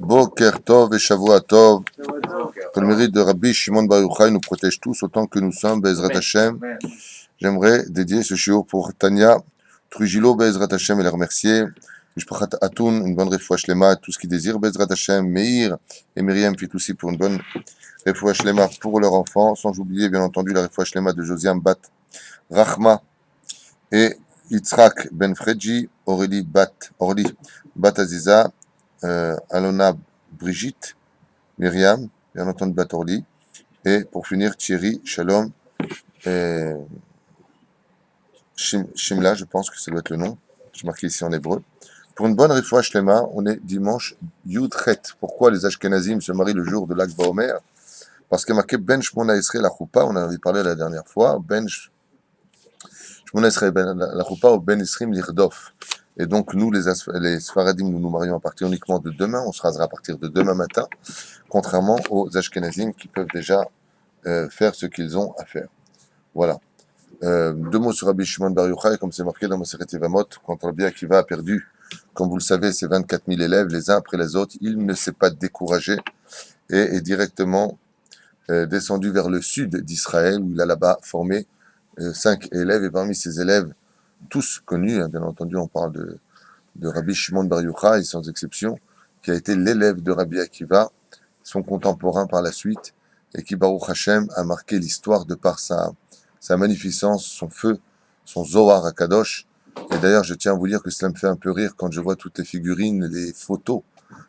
Boker Tov et Shavua Tov. Que le mérite de Rabbi Shimon Bar Yochai nous protège tous autant que nous sommes. Bezrat Hashem. J'aimerais dédier ce shiur pour Tania Trujillo, Bezrat Hashem, et la remercier. Mishpachat Atoun, une bonne refoua shlema, tout ce qui désire. Bezrat Hashem, Meir et Myriam Fitoussi pour une bonne refoua shlema pour leur enfant. Sans oublier, bien entendu, la refoua shlema de Josiane Bat Rachma et Yitzhak Ben Fredji, Aurélie Bat Aziza, Alona Brigitte, Myriam, bien entendu Bat Orly, et pour finir Thierry, Shalom, et Shimla, je pense que ça doit être le nom, je marqué ici en hébreu. Pour une bonne refoua shlema, on est dimanche Yud Chet. Pourquoi les Ashkenazim se marient le jour de l'Akba Omer? Parce qu'il y a marqué Ben Shmona Esrei la Choupa, on en avait parlé la dernière fois, Ben Shmona Esrei la Choupa ou Ben Isrim Lirdof. Et donc nous, les Sfaradim, nous nous marions à partir uniquement de demain, on se rasera à partir de demain matin, contrairement aux Ashkenazim qui peuvent déjà faire ce qu'ils ont à faire. Voilà. Deux mots sur Rabbi Shimon Bar Yochai, comme c'est marqué dans Masechet Yevamot, quand Rabbi Akiva a perdu, comme vous le savez, ses 24 000 élèves, les uns après les autres, il ne s'est pas découragé et est directement descendu vers le sud d'Israël, où il a là-bas formé 5 élèves, et parmi ces élèves, tous connus, hein, bien entendu, on parle de Rabbi Shimon Bar Yochai, sans exception, qui a été l'élève de Rabbi Akiva, son contemporain par la suite, et qui, Baruch Hashem, a marqué l'histoire de par sa magnificence, son feu, son Zohar HaKadosh. Et d'ailleurs, je tiens à vous dire que cela me fait un peu rire quand je vois toutes les figurines, les photos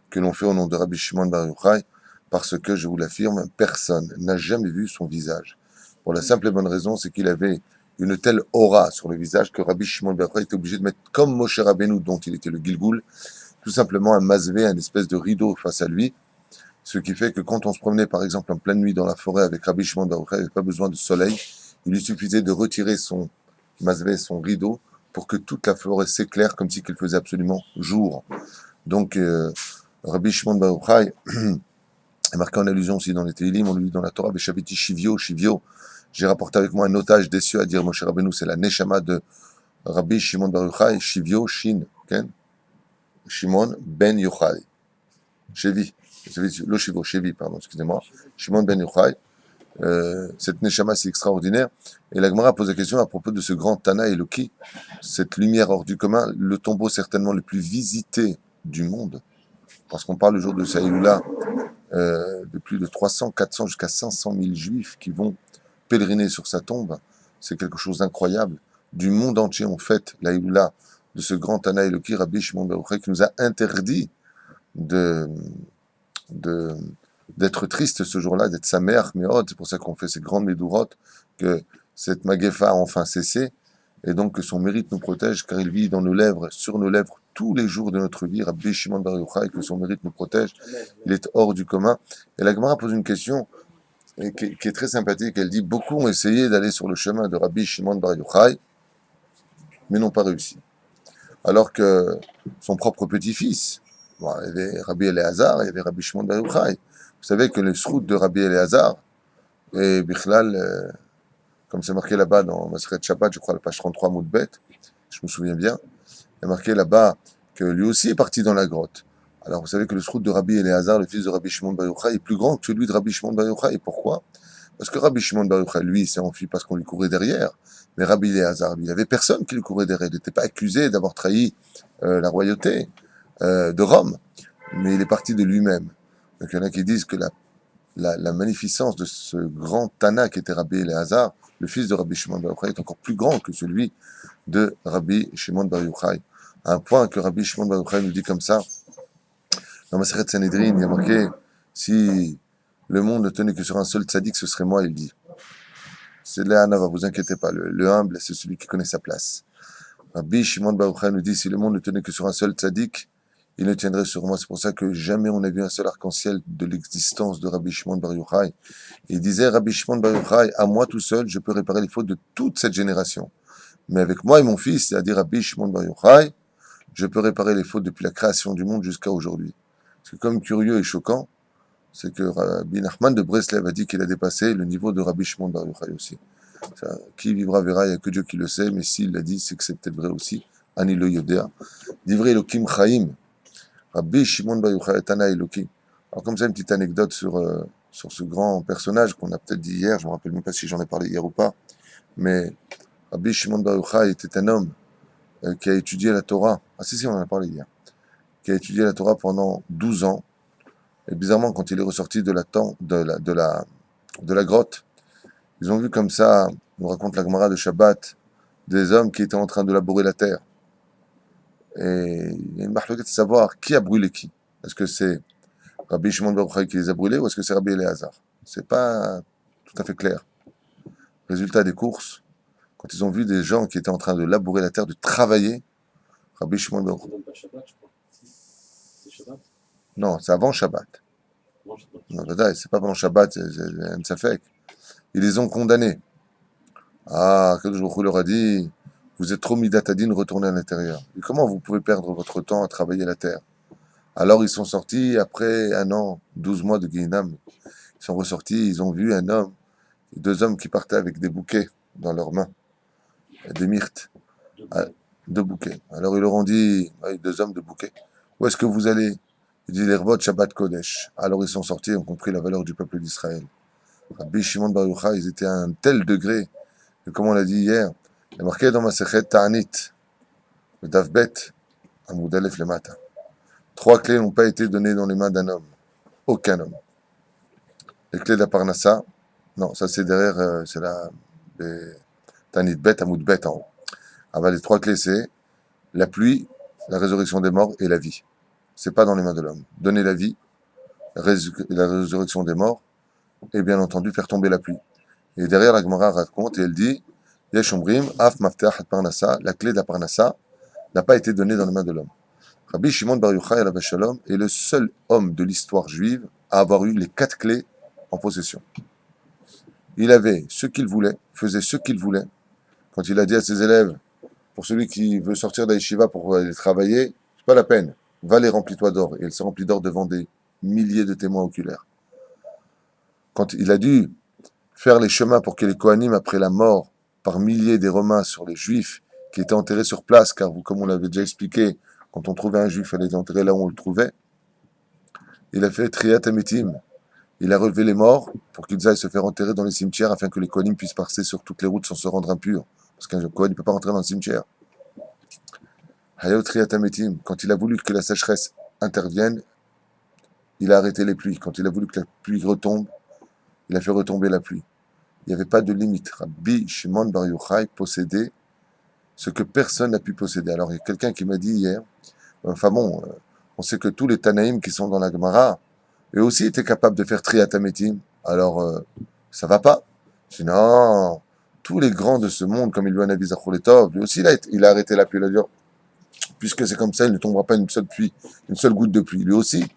que l'on fait au nom de Rabbi Shimon Bar Yochai, parce que, je vous l'affirme, personne n'a jamais vu son visage. Pour la simple et bonne raison, c'est qu'il avait une telle aura sur le visage que Rabbi Shimon Bar Yochai était obligé de mettre, comme Moshe Rabbeinu, dont il était le Gilgoul, tout simplement un masvé, un espèce de rideau face à lui, ce qui fait que quand on se promenait par exemple en pleine nuit dans la forêt avec Rabbi Shimon Bar Yochai, il n'y avait pas besoin de soleil, il lui suffisait de retirer son masvé, son rideau, pour que toute la forêt s'éclaire comme si qu'il faisait absolument jour. Donc Rabbi Shimon Bar Yochai est marqué en allusion aussi dans les Tehillim, on le lit dans la Torah, Beshaviti Shivio, j'ai rapporté avec moi un otage des cieux à dire Moshe Rabbeinu, c'est la Neshama de Rabbi Shimon Bar Yochai, Shivio, Shin, Ken, Shimon Ben Yochai, Shevi, le Shivo, Shevi, pardon, excusez-moi, Shimon Ben Yochai, cette Neshama c'est extraordinaire, et la Gemara pose la question à propos de ce grand Tana Eloki, cette lumière hors du commun, le tombeau certainement le plus visité du monde, parce qu'on parle le jour de Saïloula, de plus de 300, 400 jusqu'à 500 000 juifs qui vont pèleriner sur sa tombe, c'est quelque chose d'incroyable. Du monde entier on fête la Iloula de ce grand Tana Eloki, Rabbi Shimon Bar Yochai, qui nous a interdit d'être triste ce jour-là, d'être sa mère, Méod, c'est pour ça qu'on fait ces grandes médourotes, que cette Magefa a enfin cessé, et donc que son mérite nous protège, car il vit dans nos lèvres, sur nos lèvres, tous les jours de notre vie, Rabbi Shimon Bar Yochai, que son mérite nous protège, il est hors du commun. Et la Gemara pose une question qui est très sympathique, elle dit, beaucoup ont essayé d'aller sur le chemin de Rabbi Shimon Bar Yochai, mais n'ont pas réussi. Alors que son propre petit-fils, bon, il y avait Rabbi Eliezer, il y avait Rabbi Shimon Bar Yochai. Vous savez que le srout de Rabbi Eliezer est Bichlal, comme c'est marqué là-bas dans Masechet Shabbat, je crois, la page 33, Moudbet, je me souviens bien, il y a marqué là-bas que lui aussi est parti dans la grotte. Alors vous savez que le srout de Rabbi Eliezer, le fils de Rabbi Shimon Bar Yochai, est plus grand que celui de Rabbi Shimon Bar Yochai. Et pourquoi? Parce que Rabbi Shimon Bar Yochai, lui, s'est enfui parce qu'on lui courait derrière. Mais Rabbi Eliezer, lui, il n'y avait personne qui lui courait derrière. Il n'était pas accusé d'avoir trahi la royauté de Rome. Mais il est parti de lui-même. Donc il y en a qui disent que la magnificence de ce grand Tana qui était Rabbi Eliezer, le fils de Rabbi Shimon Bar Yochai, est encore plus grand que celui de Rabbi Shimon Bar Yochai. À un point que Rabbi Shimon Bar Yochai nous dit comme ça, dans Masechet Sanhedrin, il y a marqué, si le monde ne tenait que sur un seul tzaddik, ce serait moi, il dit. C'est Léanava, vous inquiétez pas, le humble, c'est celui qui connaît sa place. Rabbi Shimon Bar Yochai nous dit, si le monde ne tenait que sur un seul tzaddik, il ne tiendrait sur moi. C'est pour ça que jamais on n'a vu un seul arc-en-ciel de l'existence de Rabbi Shimon Bar Yochai. Il disait, Rabbi Shimon Bar Yochai, à moi tout seul, je peux réparer les fautes de toute cette génération. Mais avec moi et mon fils, c'est-à-dire Rabbi Shimon Bar Yochai, je peux réparer les fautes depuis la création du monde jusqu'à aujourd'hui. Ce qui est comme curieux et choquant, c'est que Rabbi Nachman de Breslev a dit qu'il a dépassé le niveau de Rabbi Shimon Bar Yochai aussi. Ça, qui vivra verra, il n'y a que Dieu qui le sait, mais s'il l'a dit, c'est que c'est peut-être vrai aussi. Ani lo yodea. Divrei Elokim Chaim. Rabbi Shimon Bar Yochai Tana Eloki. Alors comme ça, une petite anecdote sur ce grand personnage qu'on a peut-être dit hier, je ne me rappelle même pas si j'en ai parlé hier ou pas, mais Rabbi Shimon Bar Yochai était un homme qui a étudié la Torah. Ah si, on en a parlé hier. Qui a étudié la Torah pendant 12 ans. Et bizarrement, quand il est ressorti de la grotte, ils ont vu comme ça, nous raconte la Gemara de Shabbat, des hommes qui étaient en train de labourer la terre. Et il y a une marloquette de savoir qui a brûlé qui. Est-ce que c'est Rabbi Shimon Bar Yochai qui les a brûlés ou est-ce que c'est Rabbi Eliezer? C'est pas tout à fait clair. Résultat des courses, quand ils ont vu des gens qui étaient en train de labourer la terre, de travailler, Rabbi Shimon Bar Yochai. Non, c'est avant Shabbat. Non, c'est pas pendant Shabbat, c'est un safek. Ils les ont condamnés. Ah, Kadosh Baruch Hu leur a dit, vous êtes trop midatadine, retournez à l'intérieur. Et comment vous pouvez perdre votre temps à travailler la terre? Alors ils sont sortis après un an, 12 mois de Guinam. Ils sont ressortis, ils ont vu un homme, deux hommes qui partaient avec des bouquets dans leurs mains, des myrtes, deux bouquets. Alors ils leur ont dit, oui, deux hommes de bouquets, où est-ce que vous allez? Ils disent, l'Ervot Shabbat Kodesh. Alors ils sont sortis et ont compris la valeur du peuple d'Israël. Rabbi Shimon Bar Yochai, ils étaient à un tel degré, que comme on l'a dit hier, il est marqué dans ma Sechet Ta'anit, le Davbet, Amoud Aleph Lemata. 3 clés n'ont pas été données dans les mains d'un homme. Aucun homme. Les clés de la Parnassa, non, ça c'est derrière, c'est la Ta'anit Bet, Amoud Bet en haut. Ah bah, les 3 clés, c'est la pluie, la résurrection des morts et la vie. C'est pas dans les mains de l'homme. Donner la vie, la résurrection des morts, et bien entendu faire tomber la pluie. Et derrière, la Gemara raconte et elle dit, Yesh Omrim, Af Maftach Parnassa, la clé de la Parnassa n'a pas été donnée dans les mains de l'homme. Rabbi Shimon Bar Yochai alav Shalom est le seul homme de l'histoire juive à avoir eu les 4 clés en possession. Il avait ce qu'il voulait, faisait ce qu'il voulait. Quand il a dit à ses élèves, pour celui qui veut sortir d'Aïshiva pour aller travailler, c'est pas la peine, va les remplis-toi d'or. Et il s'est rempli d'or devant des milliers de témoins oculaires. Quand il a dû faire les chemins pour que les Kohanim, après la mort par milliers des Romains sur les Juifs qui étaient enterrés sur place, car comme on l'avait déjà expliqué, quand on trouvait un Juif, il fallait l'enterrer là où on le trouvait, il a fait Triat Ametim. Il a relevé les morts pour qu'ils aillent se faire enterrer dans les cimetières afin que les Kohanim puissent passer sur toutes les routes sans se rendre impurs. Parce qu'un Kohen ne peut pas rentrer dans le cimetière. Hayot Triat Ametim, quand il a voulu que la sécheresse intervienne, il a arrêté les pluies. Quand il a voulu que la pluie retombe, il a fait retomber la pluie. Il n'y avait pas de limite. Rabbi Shimon Bar Yochai possédait ce que personne n'a pu posséder. Alors, il y a quelqu'un qui m'a dit hier, enfin bon, on sait que tous les Tanaïm qui sont dans la Gemara, eux aussi étaient capables de faire Triat Ametim. Alors, ça va pas. Je dis non, tous les grands de ce monde, comme Ilvan Abi Zacholetov, lui aussi, il a arrêté la pluie. Il a dit, puisque c'est comme ça, il ne tombera pas une seule goutte de pluie. Lui aussi.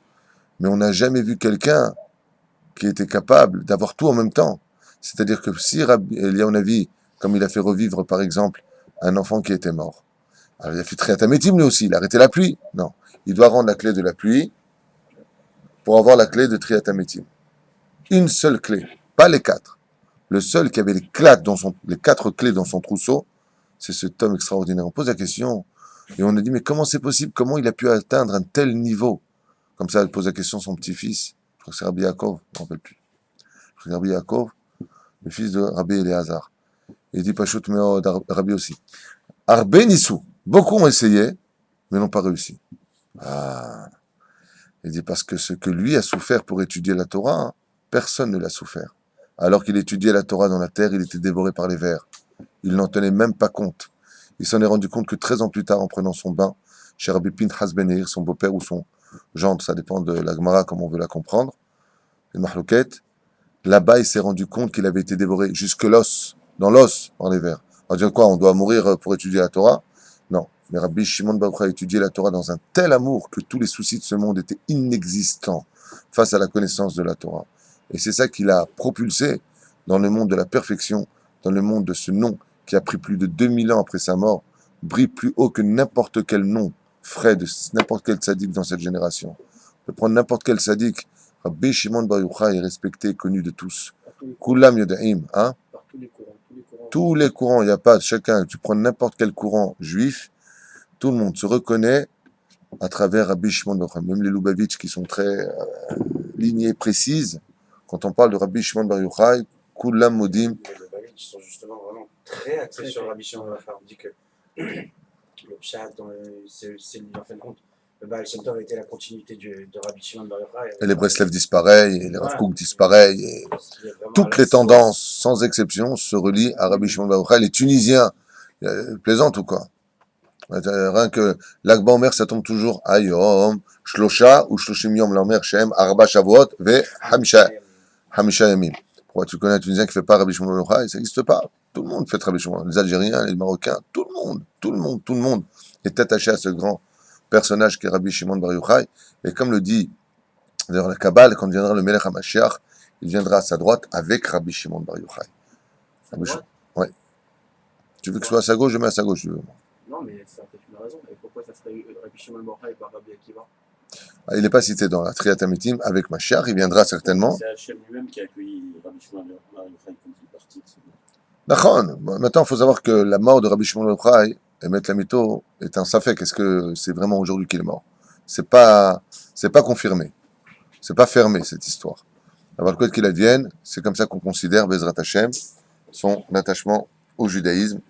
Mais on n'a jamais vu quelqu'un qui était capable d'avoir tout en même temps. C'est-à-dire que si Eliyahu Navi, comme il a fait revivre par exemple un enfant qui était mort, alors il a fait Triat Ametim lui aussi, il a arrêté la pluie. Non, il doit rendre la clé de la pluie pour avoir la clé de Triat Ametim. Une seule clé, pas les 4. Le seul qui avait les 4 clés dans son trousseau, c'est cet homme extraordinaire. On pose la question et on a dit mais comment c'est possible? Comment il a pu atteindre un tel niveau? Comme ça, elle pose la question à son petit-fils. Je crois que c'est Rabbi Yaakov, je ne me rappelle plus. Je crois que Rabbi Yaakov, le fils de Rabbi Eliezer. Il dit Pashut Meod, Rabbi aussi. Arbe Nissou. Beaucoup ont essayé, mais n'ont pas réussi. Ah. Il dit parce que ce que lui a souffert pour étudier la Torah, personne ne l'a souffert. Alors qu'il étudiait la Torah dans la terre, il était dévoré par les vers. Il n'en tenait même pas compte. Il s'en est rendu compte que 13 ans plus tard, en prenant son bain, chez Rabbi Pinchas Ben Yair, son beau-père ou son gendre, ça dépend de la Gemara, comme on veut la comprendre, une mahloquette, là-bas, il s'est rendu compte qu'il avait été dévoré jusque dans l'os, par les vers. On va dire quoi, on doit mourir pour étudier la Torah? Non. Mais Rabbi Shimon Bar Yochai a étudié la Torah dans un tel amour que tous les soucis de ce monde étaient inexistants face à la connaissance de la Torah. Et c'est ça qui l'a propulsé dans le monde de la perfection, dans le monde de ce nom qui a pris plus de 2000 ans après sa mort, brille plus haut que n'importe quel nom frais de n'importe quel tzaddik dans cette génération. On peut prendre n'importe quel tzaddik. Rabbi Shimon Bar Yochai est respecté et connu de tous. Kulam Yodaim, hein? Tous les courants, il n'y a pas chacun. Tu prends n'importe quel courant juif, tout le monde se reconnaît à travers Rabbi Shimon Bar Yochai. Même les Lubavitch qui sont très lignées précises, quand on parle de Rabbi Shimon Bar Yochai, Kulam Modim. Les Lubavitch sont justement vraiment très axés sur Rabbi Shimon Bar Yochai. On dit que le Pshat, en fin de compte, le Baal Shem Tov a été la continuité de Rabbi Shimon Bar Yochai. Et les Breslev disent pareil, et les Rav Kook disent pareil, et toutes les tendances, sans exception, se relient à Rabbi Shimon Bar Yochai. Les Tunisiens, plaisantent ou quoi? Rien que l'Akba Omer, ça tombe toujours Ayom, Shlosha ou Shloshim Yom l'Omer Shem, Arba Shavuot, Ve Hamisha Yamim. Pourquoi tu connais un Tunisien qui ne fait pas Rabbi Shimon Bar Yochai? Ça n'existe pas. Tout le monde fait Rabbi Shimon. Les Algériens, les Marocains, tout le monde est attaché à ce grand personnage qui est Rabbi Shimon Bar Yochai. Et comme le dit d'ailleurs la Kabbale, quand viendra le Melech HaMashiach, il viendra à sa droite avec Rabbi Shimon Bar Yochai. Ouais. Tu veux que ce soit à sa gauche, je mets à sa gauche. Non, mais ça fait une raison. Et pourquoi ça serait Rabbi Shimon Bar Yochai et pas Rabbi Akiva? Il n'est pas cité dans la Triat Amitim avec Mashiach, il viendra certainement. C'est Hachem lui-même qui a accueilli Rabbi Shimon Bar Yochai quand il est parti. D'accord. Maintenant, il faut savoir que la mort de Rabbi Shimon Bar Yochai, Emet Lamito, est un safek. Est-ce que c'est vraiment aujourd'hui qu'il est mort? C'est pas confirmé. C'est pas fermé, cette histoire. Alors, quoi qu'il advienne, c'est comme ça qu'on considère Bezrat Hashem, son attachement au judaïsme.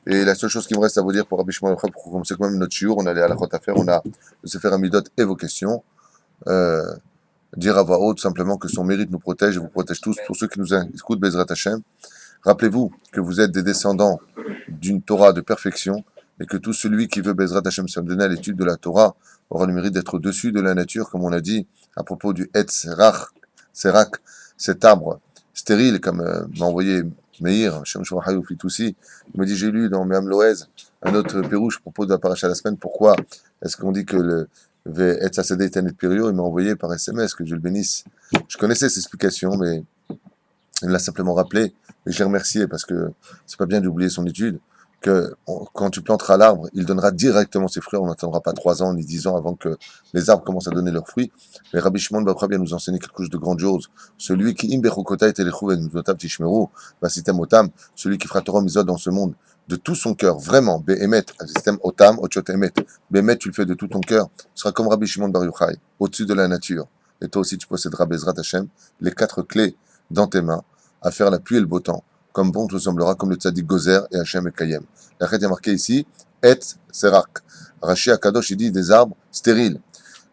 Et la seule chose qui me reste à vous dire pour Rabbi Shimon Bar Yochai, pour commencer quand même notre shiur, on a les halachot à faire, on a le Sefer Amidot et vos questions. Dire à voix haute simplement que son mérite nous protège et vous protège tous. Pour ceux qui nous écoutent, Bezrat Hashem, rappelez-vous que vous êtes des descendants d'une Torah de perfection et que tout celui qui veut Bezrat Hashem se donner à l'étude de la Torah aura le mérite d'être au-dessus de la nature, comme on a dit à propos du Etz Serak, cet arbre stérile, comme m'a envoyé Meir, Shem Shvachayou Fitoussi. Il m'a dit, j'ai lu dans Meam Loez un autre pérouche à propos de la paracha de la semaine. Pourquoi est-ce qu'on dit que le Etz Hasadeh est un et Pirio? Il m'a envoyé par SMS, que Dieu le bénisse. Je connaissais cette explication, mais il me l'a simplement rappelé. Et je l'ai remercié parce que c'est pas bien d'oublier son étude. Que quand tu planteras l'arbre, il donnera directement ses fruits. On n'attendra pas 3 ans ni 10 ans avant que les arbres commencent à donner leurs fruits. Mais Rabbi Shimon Bar Yochai vient nous enseigner quelque chose de grandiose. Celui qui imberukota et telechou venuzotav tishmeru vasitem otam, celui qui fera Torah Mizot dans ce monde de tout son cœur, vraiment, be'emet, système otam, ochot emet, be'emet, tu le fais de tout ton cœur, tu seras comme Rabbi Shimon Bar Yochai, au-dessus de la nature. Et toi aussi, tu posséderas Bezrat Hashem, les 4 clés dans tes mains, à faire la pluie et le beau temps. Comme bon te semblera, comme le tzaddik Gozer et Hachem et Kayem. La il y a marqué ici, Et Serak. Rashi Akadosh, il dit des arbres stériles.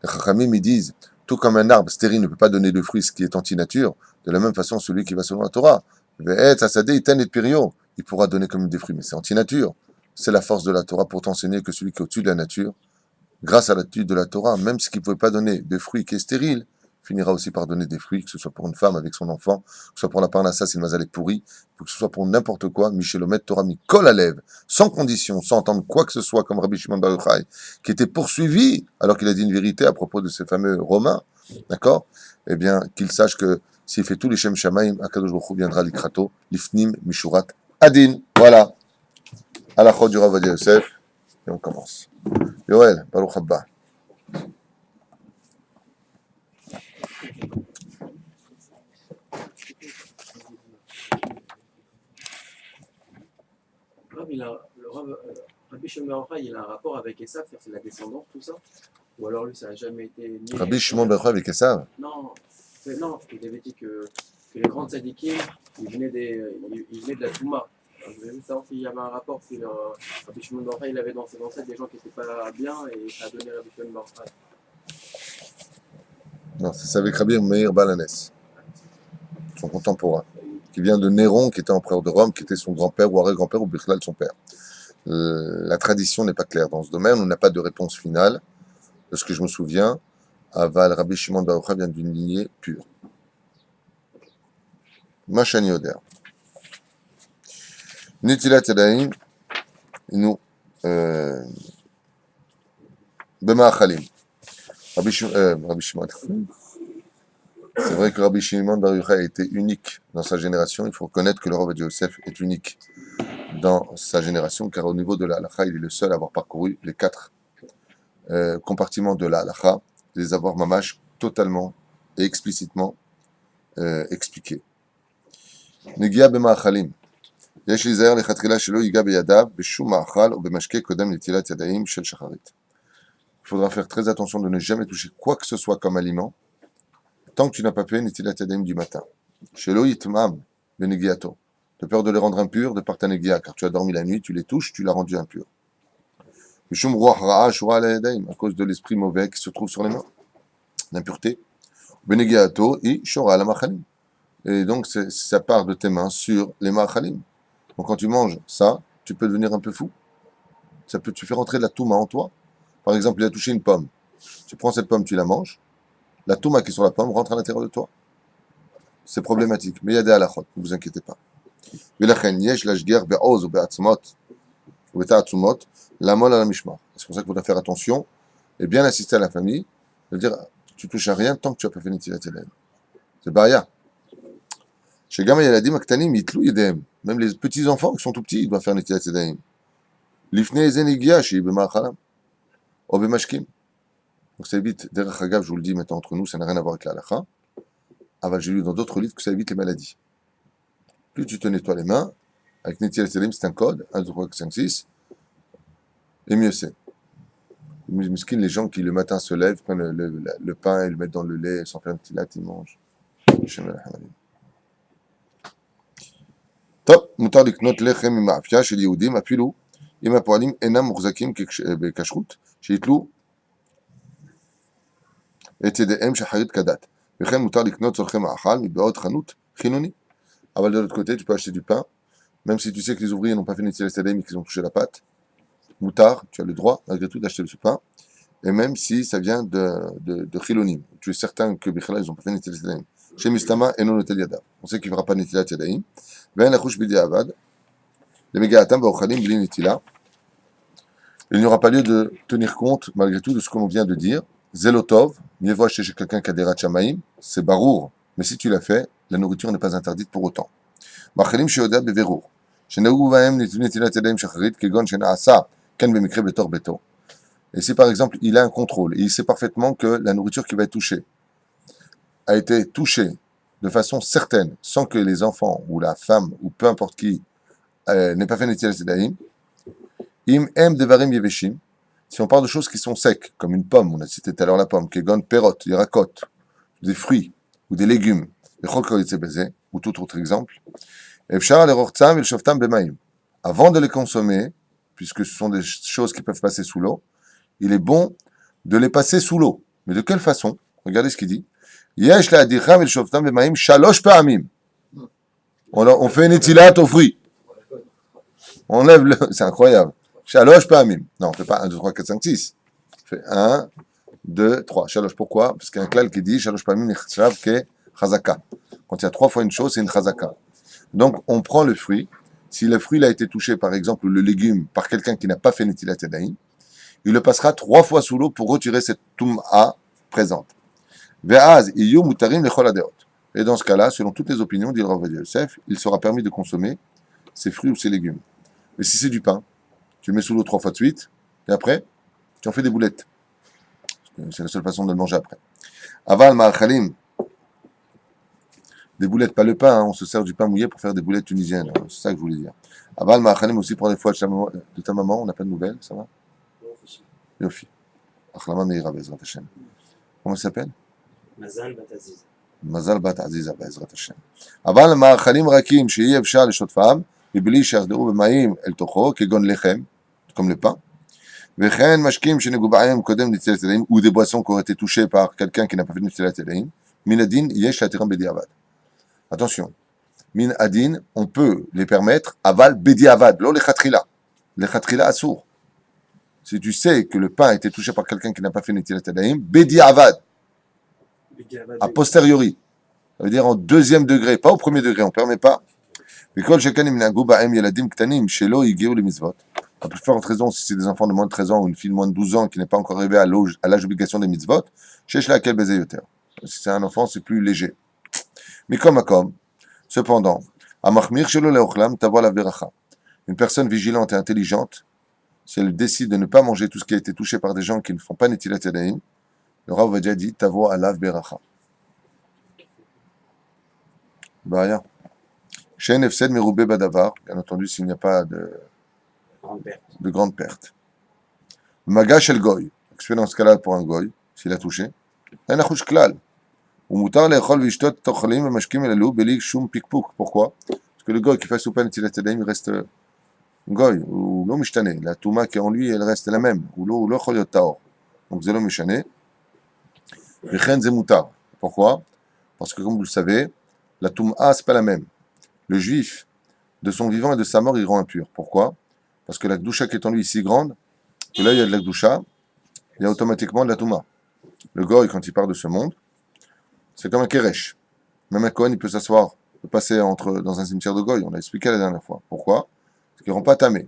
Les Chachamim, ils disent, tout comme un arbre stérile ne peut pas donner de fruits, ce qui est anti-nature, de la même façon, celui qui va selon la Torah, Et Hasadeh, Iten et Pirio, il pourra donner comme des fruits, mais c'est anti-nature. C'est la force de la Torah pour t'enseigner que celui qui est au-dessus de la nature, grâce à l'étude de la Torah, même ce qui ne pouvait pas donner de fruits qui est stérile, finira aussi par donner des fruits, que ce soit pour une femme avec son enfant, que ce soit pour la parnassa si le mazal est pourri, que ce soit pour n'importe quoi, Michelomet Torah mi kol alev, sans condition, sans entendre quoi que ce soit, comme Rabbi Shimon Bar Yochai, qui était poursuivi alors qu'il a dit une vérité à propos de ces fameux Romains, d'accord? Eh bien, qu'il sache que s'il fait tous les Shem Shamaim, Akadosh Baruch Hu viendra l'Ikrato, l'Ifnim, Mishurat, Adin. Voilà. À la chod du Rav Ovadia Yosef, et on commence. Yoel, Baruch Abba. Rabbi Shimon Bar Yochai, il a un rapport avec Esav, c'est la descendance, tout ça? Ou alors lui, ça n'a jamais été... Rabbi Shimon Bar Yochai avec Esav? Non, il avait dit que les grands tzadikim, ils venaient de la Touma. Je voulais juste savoir s'il y avait un rapport, si Rabbi Shimon Bar Yochai, il avait dans ses ancêtres des gens qui n'étaient pas bien et ça a donné Rabbi Shimon Bar Yochai. Non, c'est avec Rabbi Meir Balanes, son contemporain, qui vient de Néron, qui était empereur de Rome, qui était son grand-père ou arrière-grand-père ou Birklal son père. La tradition n'est pas claire dans ce domaine, on n'a pas de réponse finale. De ce que je me souviens, Aval Rabbi Shimon Bar Yochai vient d'une lignée pure. Machani Oder. Nitilat Yadayim, nous, Bema Achalim. Rabbi Shimon. C'est vrai que Rabbi Shimon Bar Yochai a été unique dans sa génération. Il faut reconnaître que le Rav Ovadia Yosef est unique dans sa génération, car au niveau de la halakha, il est le seul à avoir parcouru les 4 compartiments de la halakha, les avoir mamash totalement et explicitement expliqués. Negia b'ma'achalim. יש להיזהר לכתחילה שלא ייגע בידיו בשום מאכל או במשקה קודם לנטילת ידיים של שחרית. Il faudra faire très attention de ne jamais toucher quoi que ce soit comme aliment tant que tu n'as pas fait Netilat Yadayim du matin. Chez Loïtmam, Benegiato, de peur de les rendre impurs de par ta negia, car tu as dormi la nuit, tu les touches, tu l'as rendu impur. Mishum Ruach Ra'a Shura Ala Yadayim, à cause de l'esprit mauvais qui se trouve sur les mains, l'impureté. Benegiato I Shura Ala Machalim. Et donc, ça part de tes mains sur les Machalim. Donc, quand tu manges ça, tu peux devenir un peu fou. Ça peut, tu fais rentrer de la touma en toi. Par exemple, il a touché une pomme. Tu prends cette pomme, tu la manges. La touma qui est sur la pomme rentre à l'intérieur de toi. C'est problématique. Mais il y a des halachot, ne vous inquiétez pas. C'est pour ça qu'il faudra faire attention et bien assister à la famille. De dire, tu touches à rien tant que tu n'as pas fait Netilat Yadayim. C'est baria. Chez Gama Yaladim Aktanim, Yitlou Yedem. Même les petits enfants qui sont tout petits, ils doivent faire Netilat Yadayim. Lifnei Zenigia, chez Bema'achalam. Ou Bemashkim. Donc ça évite, derrière Hagav, je vous le dis maintenant entre nous, ça n'a rien à voir avec la halakha. Avant, j'ai lu dans d'autres livres que ça évite les maladies. Plus tu te nettoies les mains, avec Netilat Yadayim, c'est un code, 1, 2, 3, 4, 5, 6, et mieux c'est. Miskin, les gens qui le matin se lèvent, prennent le pain et le mettent dans le lait, sans faire un petit latte, ils mangent. טוב, מותר לקנות לחם ממאפייה של יהודים אפילו אם הפועלים אינם מוחזקים בכשרות, שיתלו את ידיהם שחרית כדת. וכן מותר לקנות צורכי מאכל מבעוד חנות חילוני. אבל de l'autre côté, tu peux acheter du pain, même si tu sais que les ouvriers n'ont pas fait Netilat Yadayim et qu'ils ont touché la pâte. Moutar, tu as le droit, malgré tout, d'acheter ce pain, et même si ça vient de Chilonim. Tu es certain que Bichala, ils n'ont pas fait Netilat Yadayim. Chez Mistama et non Notel Yadav. On sait qu'il ne fera pas Netilat Yadayim. Ve'en lachouch bidi avad. Les Megaatam ba'ochalim bli netila. Il n'y aura pas lieu de tenir compte, malgré tout, de ce qu'on vient de dire. Zelotov, mieux vaut acheter chez quelqu'un qui a des rachamaïm, c'est barour. Mais si tu l'as fait, la nourriture n'est pas interdite pour autant. Machalim sheoda beverour. Shenaou vahem netilat yadayim shacharit, kegon shenaasa, kan bemikre betor beto. Et si par exemple, il a un contrôle, et il sait parfaitement que la nourriture qui va être touchée a été touchée de façon certaine, sans que les enfants ou la femme ou peu importe qui n'ait pas fait Netilat Yadayim, im em devarim yeveshim, si on parle de choses qui sont secs, comme une pomme, on a cité tout à l'heure la pomme, kegon perot, yirakot, des fruits ou des légumes, ou tout autre exemple, avant de les consommer, puisque ce sont des choses qui peuvent passer sous l'eau, il est bon de les passer sous l'eau. Mais de quelle façon? Regardez ce qu'il dit. On fait une étilat aux fruits. On lève le... C'est incroyable. Shalosh pa'amim. Non, on ne fait pas 1, 2, 3, 4, 5, 6. On fait 1, 2, 3. Shalosh, pourquoi? Parce qu'il y a un klal qui dit Shalosh pa'amim nichshav ke chazaka. Quand il y a 3 fois une chose, c'est une chazaka. Donc, on prend le fruit. Si le fruit a été touché, par exemple, le légume, par quelqu'un qui n'a pas fait Netilat Yadayim, il le passera 3 fois sous l'eau pour retirer cette toum'a présente. Ve'az iyu mutarim lechol hadeot. Et dans ce cas-là, selon toutes les opinions, dit le Rav Ovadia Yosef, il sera permis de consommer ces fruits ou ces légumes. Mais si c'est du pain, tu le mets sous l'eau 3 fois de suite, et après, tu en fais des boulettes. C'est la seule façon de le manger après. Aval ma'achalim. Des boulettes, pas le pain, hein, on se sert du pain mouillé pour faire des boulettes tunisiennes. C'est ça que je voulais dire. Aval ma'achalim aussi pour les fois de ta maman, on n'a pas de nouvelles, ça va? Yofi. Achlama meira be'ezrat Hashem. Comment il s'appelle? Mazal bat Aziza. מזל בת עזיזה בעזרת השם. אבל מאכלים רכים שאי אפשר לשטפם מבלי שיחדרו במים אל תוכו, כגון לחם, comme le pain, וכן משקים שנגובעים קודם נטילת ידיים, ou des boissons qui ont été touchées par quelqu'un qui n'a pas fait נטילת ידיים, מן הדין יש להתירם בדיעבד. Attention, מן הדין, on peut les permettre, אבל בדיעבד, לא לכתחילה. לכתחילה אסור. Si tu sais que le pain a été touché par quelqu'un qui n'a pas fait נטילת ידיים, בדיעבד. A posteriori, ça veut dire en deuxième degré, pas au premier degré, on ne permet pas. La plus forte raison, si c'est des enfants de moins de 13 ans ou une fille de moins de 12 ans qui n'est pas encore arrivée à l'âge d'obligation des mitzvot, si c'est un enfant, c'est plus léger. Mais comme, cependant, une personne vigilante et intelligente, si elle décide de ne pas manger tout ce qui a été touché par des gens qui ne font pas Netilat Yadayim, le Rav Ovadia dit Tavo alav beracha. Baya. Shen efsed meroube badavar. Bien entendu, s'il n'y a pas de grande perte. Maga shel goy. Qu'est-ce que tu fais dans ce cas-là pour un goy, s'il a touché? Un achouch klal. Ou moutar le'echol v'ishtot tochalim v'mashkim elalou beli shum pikpuk. Pourquoi? Parce que le goy qui fait souper netilat yadayim, il reste goy, ou lo mishtane. La touma qui est en lui, elle reste la même. Ou lo chol yot taor. Donc c'est lo mishane. V'chen ze moutar. Pourquoi? Parce que comme vous le savez, la touma, c'est pas la même. Le juif, de son vivant et de sa mort, il rend impur. Pourquoi? Parce que la gdoucha qui est en lui est si grande, que là il y a de la gdoucha, il y a automatiquement de la touma. Le goy, quand il part de ce monde, c'est comme un keresh. Même un kohen, il peut s'asseoir, il peut passer dans un cimetière de goy. On l'a expliqué la dernière fois. Pourquoi? Parce qu'il ne rend pas tamé.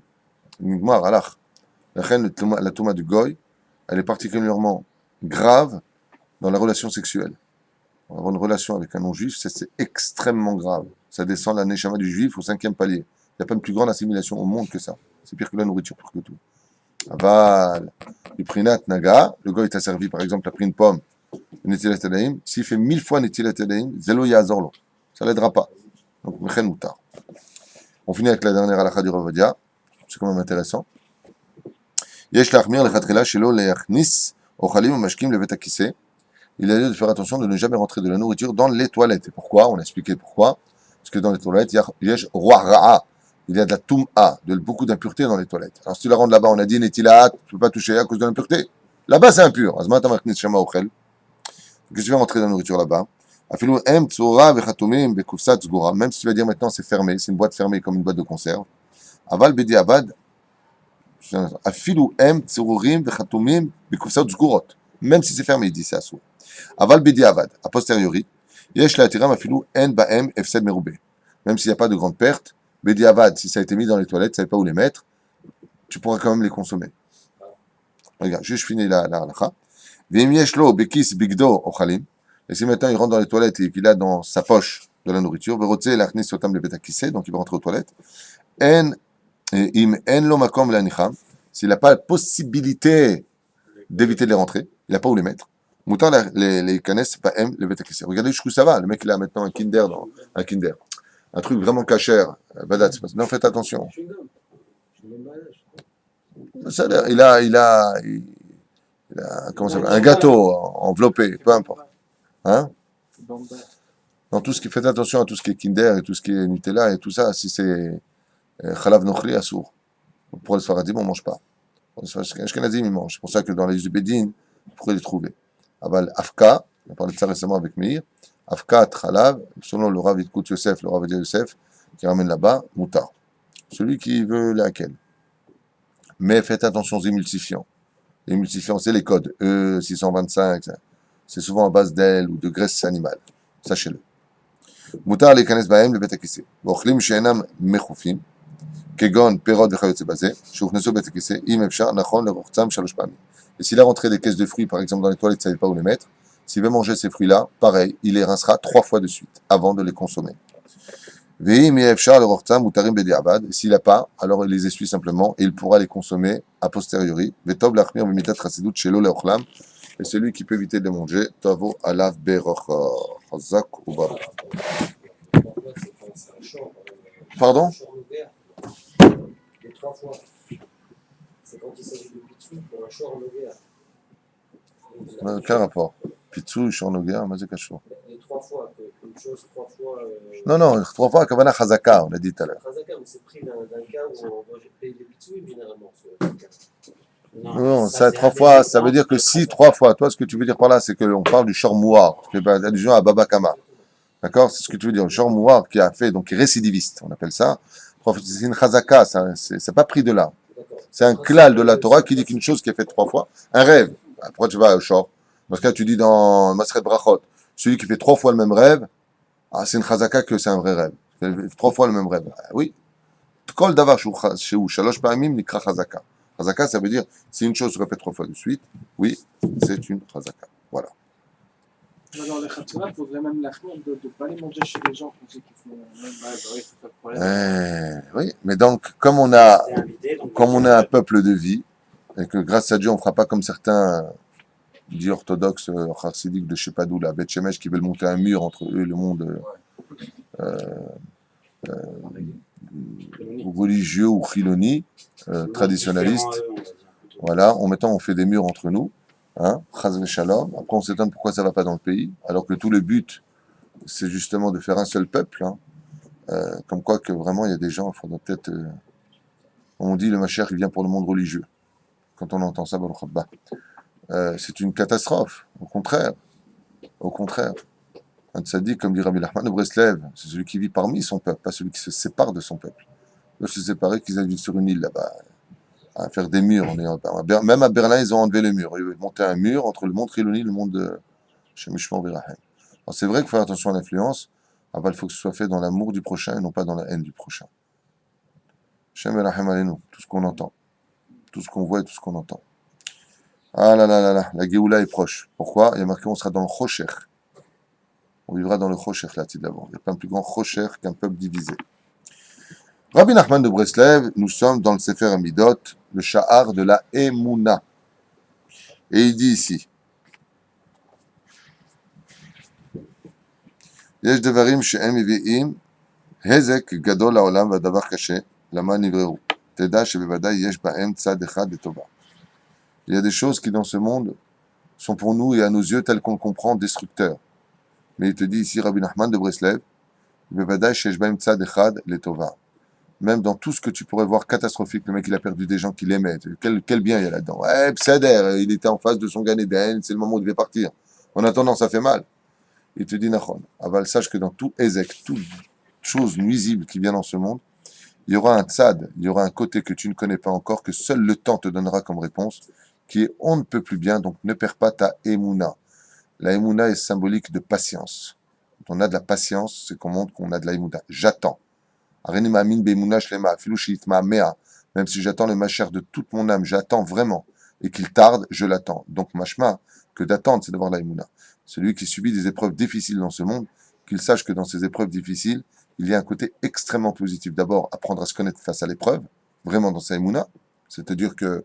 La touma du goy, elle est particulièrement grave dans la relation sexuelle. Avoir une relation avec un non-juif, c'est extrêmement grave. Ça descend la neshama du juif au 5e palier. Il n'y a pas une plus grande assimilation au monde que ça. C'est pire que la nourriture, pire que tout. Aval, du prinat naga, le gars t'a servi par exemple, a pris une pomme, netilat yadayim, s'il fait 1000 fois netilat yadayim, zelo yazorlo. Ça l'aidera pas. Donc, mechen moutar. On finit avec la dernière halakha du Rav Ovadia. C'est quand même intéressant. Yesh lachmir lechatrila shelo leachnis ochalim umashkim levet hakiseh. Il a lieu de faire attention de ne jamais rentrer de la nourriture dans les toilettes. Et pourquoi? On a expliqué pourquoi. Parce que dans les toilettes, il y a yesh roi ra'a. Il y a de la toum'a, de beaucoup d'impureté dans les toilettes. Alors si tu la rentres là-bas, on a dit netilat, tu ne peux pas toucher à cause de l'impureté. Là-bas, c'est impur. Azma tamachnis shama ochel. Qu'est-ce que tu vas rentrer dans la nourriture là-bas? Afilu em tsura vechatumim bekufsat zgura. Même si tu vas dire maintenant c'est fermé, c'est une boîte fermée comme une boîte de conserve. Aval bedi avad. Afilu em tsururim vechatumim bekufsat zgurot. Même si c'est fermé, il dit c'est assourd. Aval bedi avad. A posteriori, yesh la atiram afilu en baem efsed merube. Même s'il n'y a pas de grande perte, bedi avad, si ça a été mis dans les toilettes, tu ne savais pas où les mettre, tu pourras quand même les consommer. Regarde, je finis la halakha. V'im yesh lo bekis bigdo ochalim. Et si maintenant il rentre dans les toilettes et qu'il a dans sa poche de la nourriture, donc il va rentrer aux toilettes. S'il n'a pas la possibilité d'éviter de les rentrer, il n'a pas où les mettre. Moutar les canesses, pas M, les betakissé. Regardez jusqu'où ça va. Le mec il a maintenant un Kinder, un truc vraiment cachère. Non, faites attention. Il a comment ça s'appelle, un gâteau enveloppé, peu importe. Hein? Dans tout ce qui fait attention à tout ce qui est Kinder et tout ce qui est Nutella et tout ça, si c'est Chalav Nochri, assour. Pour les Sfaradim, on ne mange pas. Pour les Ashkenazim, ils mangent. C'est pour ça que dans les Zubedin, vous pourrez les trouver. Aval Afka, on a parlé de ça récemment avec Meir, Afka Chalav, selon le Rav Yitkut Yosef, le Rav Adia Yosef, qui ramène là-bas, Moutar. Celui qui veut laquelle. Mais faites attention aux émulsifiants. Les émulsifiants, c'est les codes E625, c'est souvent à base d'ailes ou de graisse animale. Sachez-le. Moutar les kanes bahem le betakissé. Ochlim she'enam mechufim, kegon perot v'chayotze bazeh, sheuchnesu betakissé, im efshar nachon lerochtzam shalosh pamim. Et s'il a rentré des caisses de fruits, par exemple, dans les toilettes, il ne savait pas où les mettre, s'il veut manger ces fruits-là, pareil, il les rincera 3 fois de suite, avant de les consommer. Ve'im efshar lerochtzam mutarim bediavad. Et s'il n'a pas, alors il les essuie simplement, et il pourra les consommer a posteriori. Ve'tov lachmir b'mitat chassidut shelo leochlam. Et celui qui peut éviter de les manger, tavo alav berocha. Chazak ou baruch. Pardon? Les 3 fois. C'est quand il s'agit de pitsou pour un short nogea. Quel rapport? Pitsou, shor nogea, mazé kachou. Les 3 fois, une chose 3 fois. Non, 3 fois, kavana chazaka, on l'a dit tout à l'heure. Chazaka, mais c'est pris d'un cas où on doit payer les pitsou, généralement. Non, ça 3 fois, ça veut dire que si 3 fois, toi, ce que tu veux dire par là, c'est qu'on parle du shor mouar, tu fais allusion à Baba Kama. D'accord? C'est ce que tu veux dire. Le shor mouar qui a fait, donc, qui est récidiviste, on appelle ça. C'est une chazaka, c'est pas pris de là. C'est un klal de la Torah qui dit qu'une chose qui est faite 3 fois, un rêve. Pourquoi tu vas au shor? Dans ce cas, tu dis dans Masret Brachot, celui qui fait 3 fois le même rêve, c'est une chazaka que c'est un vrai rêve. 3 fois le même rêve. Oui. Kol davar sheu shalosh pa'amim nikra chazaka. Chazaka, ça veut dire, si une chose se répète 3 fois de suite, oui, c'est une chazaka. Voilà. Dans les khatira, il faudrait même l'achmir de ne pas les manger chez les gens qu'on sait qu'ils font même mal. Oui, c'est pas de problème. Oui, mais donc, comme on a un peuple de vie, et que grâce à Dieu, on ne fera pas comme certains dits orthodoxes, chassidiques de je sais pas d'où, la Beth Shemesh, qui veulent monter un mur entre eux et le monde religieux ou chiloni, traditionnaliste. Voilà, en mettant, on fait des murs entre nous. hein, chas v'shalom. Après, on s'étonne pourquoi ça va pas dans le pays, alors que tout le but, c'est justement de faire un seul peuple. Hein. Comme quoi que vraiment, il y a des gens, il faudrait peut-être... on dit le Mashiach, il vient pour le monde religieux. Quand on entend ça, Baruch Haba. C'est une catastrophe. Au contraire. Au contraire. Un tzaddik, comme dit Rabbi Nachman de Breslev, c'est celui qui vit parmi son peuple, pas celui qui se sépare de son peuple. Ils doivent se séparer, qu'ils aillent vivre sur une île là-bas, à faire des murs. Même à Berlin, ils ont enlevé les murs. Ils veulent monter un mur entre le monde Triloni et le monde de Shemishmor Virahem. Alors c'est vrai qu'il faut faire attention à l'influence. Il faut que ce soit fait dans l'amour du prochain et non pas dans la haine du prochain. Shem Virahem Alenu, tout ce qu'on entend. Tout ce qu'on voit et tout ce qu'on entend. Ah là là là là, la Géoula est proche. Pourquoi? Il y a marqué on sera dans le Chosher. On vivra dans le Chosher là, d'abord. Il n'y a pas un plus grand Chosher qu'un peuple divisé. Rabbi Nachman de Breslev, nous sommes dans le Sefer Amidot, le Sha'ar de la Emouna. Et il dit ici, Yesh devarim she'em mivi'im, hezek gadol ha'olam v'adavar kashe, lama nivreru. Teda shebevadai yesh ba'em tzad echad etova. Il y a des choses qui dans ce monde sont pour nous et à nos yeux telles qu'on le comprend destructeurs. Mais il te dit ici, Rabbi Nachman de Breslev, bevadai shesh ba'em tzad echad letova. Même dans tout ce que tu pourrais voir catastrophique, le mec il a perdu des gens qu'il aimait. Quel bien il y a là-dedans. Ouais, Psader, il était en face de son Gan Eden, c'est le moment où il devait partir. En attendant, ça fait mal. Il te dit, Nachon, aval, sache que dans tout Ezek, toute chose nuisible qui vient dans ce monde, il y aura un tzad, il y aura un côté que tu ne connais pas encore, que seul le temps te donnera comme réponse, qui est on ne peut plus bien, donc ne perds pas ta émouna. La émouna est symbolique de patience. Quand on a de la patience, c'est qu'on montre qu'on a de la émouna. J'attends. Même si j'attends le Mashiach de toute mon âme, j'attends vraiment, et qu'il tarde, je l'attends. Donc, mashma, que d'attendre, c'est d'avoir la émouna. Celui qui subit des épreuves difficiles dans ce monde, qu'il sache que dans ces épreuves difficiles, il y a un côté extrêmement positif. D'abord, apprendre à se connaître face à l'épreuve, vraiment dans sa émouna. C'est-à-dire que,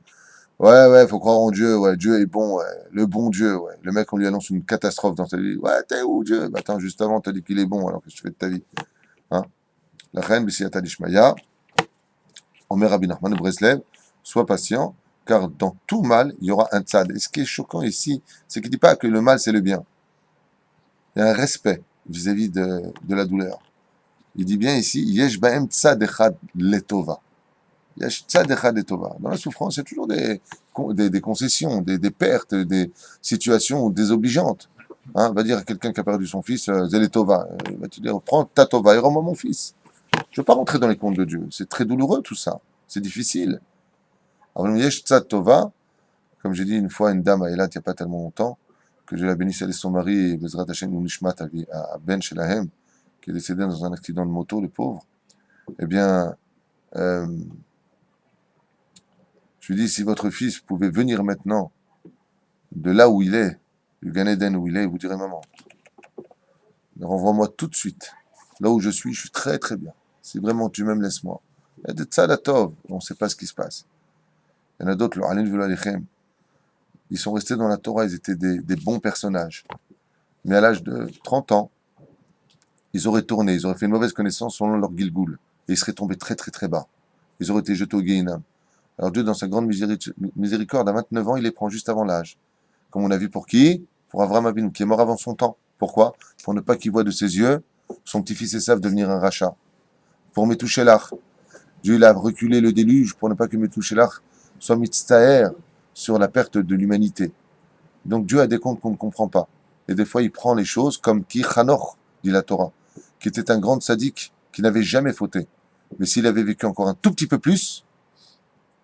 ouais, faut croire en Dieu, ouais, Dieu est bon, ouais, le bon Dieu, ouais. Le mec, on lui annonce une catastrophe dans sa vie, ouais, t'es où Dieu? Bah, attends, juste avant, t'as dit qu'il est bon, alors que tu fais de ta vie? Hein? La reine B'siyata d'Ishmaïa, Omer Rabbi Nachman de Breslev, sois patient, car dans tout mal, il y aura un tzad. Et ce qui est choquant ici, c'est qu'il ne dit pas que le mal, c'est le bien. Il y a un respect vis-à-vis de la douleur. Il dit bien ici, Yesh ba'em tzad echad letova. Yesh tzad echad letova. Dans la souffrance, il y a toujours des concessions, des pertes, des situations désobligeantes. Hein, va dire à quelqu'un qui a perdu son fils, Zeletova, il va te dire, prends ta tova et rends-moi mon fils. Je ne veux pas rentrer dans les comptes de Dieu. C'est très douloureux tout ça. C'est difficile. Alors, Yesh tzad tova, comme j'ai dit une fois à une dame à Eilat il n'y a pas tellement longtemps, que je la bénisse, elle et son mari, et Bezrat Hashem Nishmat à Ben Shelahem, qui est décédé dans un accident de moto, le pauvre. Eh bien, je lui dis, si votre fils pouvait venir maintenant de là où il est, du Gan Eden où il est, vous direz, maman, renvoie-moi tout de suite. Là où je suis très très bien. Si vraiment tu m'aimes, laisse-moi. Il y a des tzadatov, on ne sait pas ce qui se passe. Il y en a d'autres, le Alin Velo Alechem. Ils sont restés dans la Torah, ils étaient des bons personnages. Mais à l'âge de 30 ans, ils auraient tourné, ils auraient fait une mauvaise connaissance selon leur Gilgoul. Et ils seraient tombés très très très bas. Ils auraient été jetés au Guéhinam. Alors Dieu, dans sa grande miséricorde, à 29 ans, il les prend juste avant l'âge. Comme on a vu pour qui? Pour Avraham Avinu, qui est mort avant son temps. Pourquoi? Pour ne pas qu'il voie de ses yeux son petit-fils Esav devenir un rachat. Pour Metouchelach. Dieu il a reculé le déluge pour ne pas que Metouchelach soit mitztaher sur la perte de l'humanité. Donc Dieu a des comptes qu'on ne comprend pas. Et des fois, il prend les choses comme qui Hanoch, dit la Torah, qui était un grand sadique, qui n'avait jamais fauté. Mais s'il avait vécu encore un tout petit peu plus,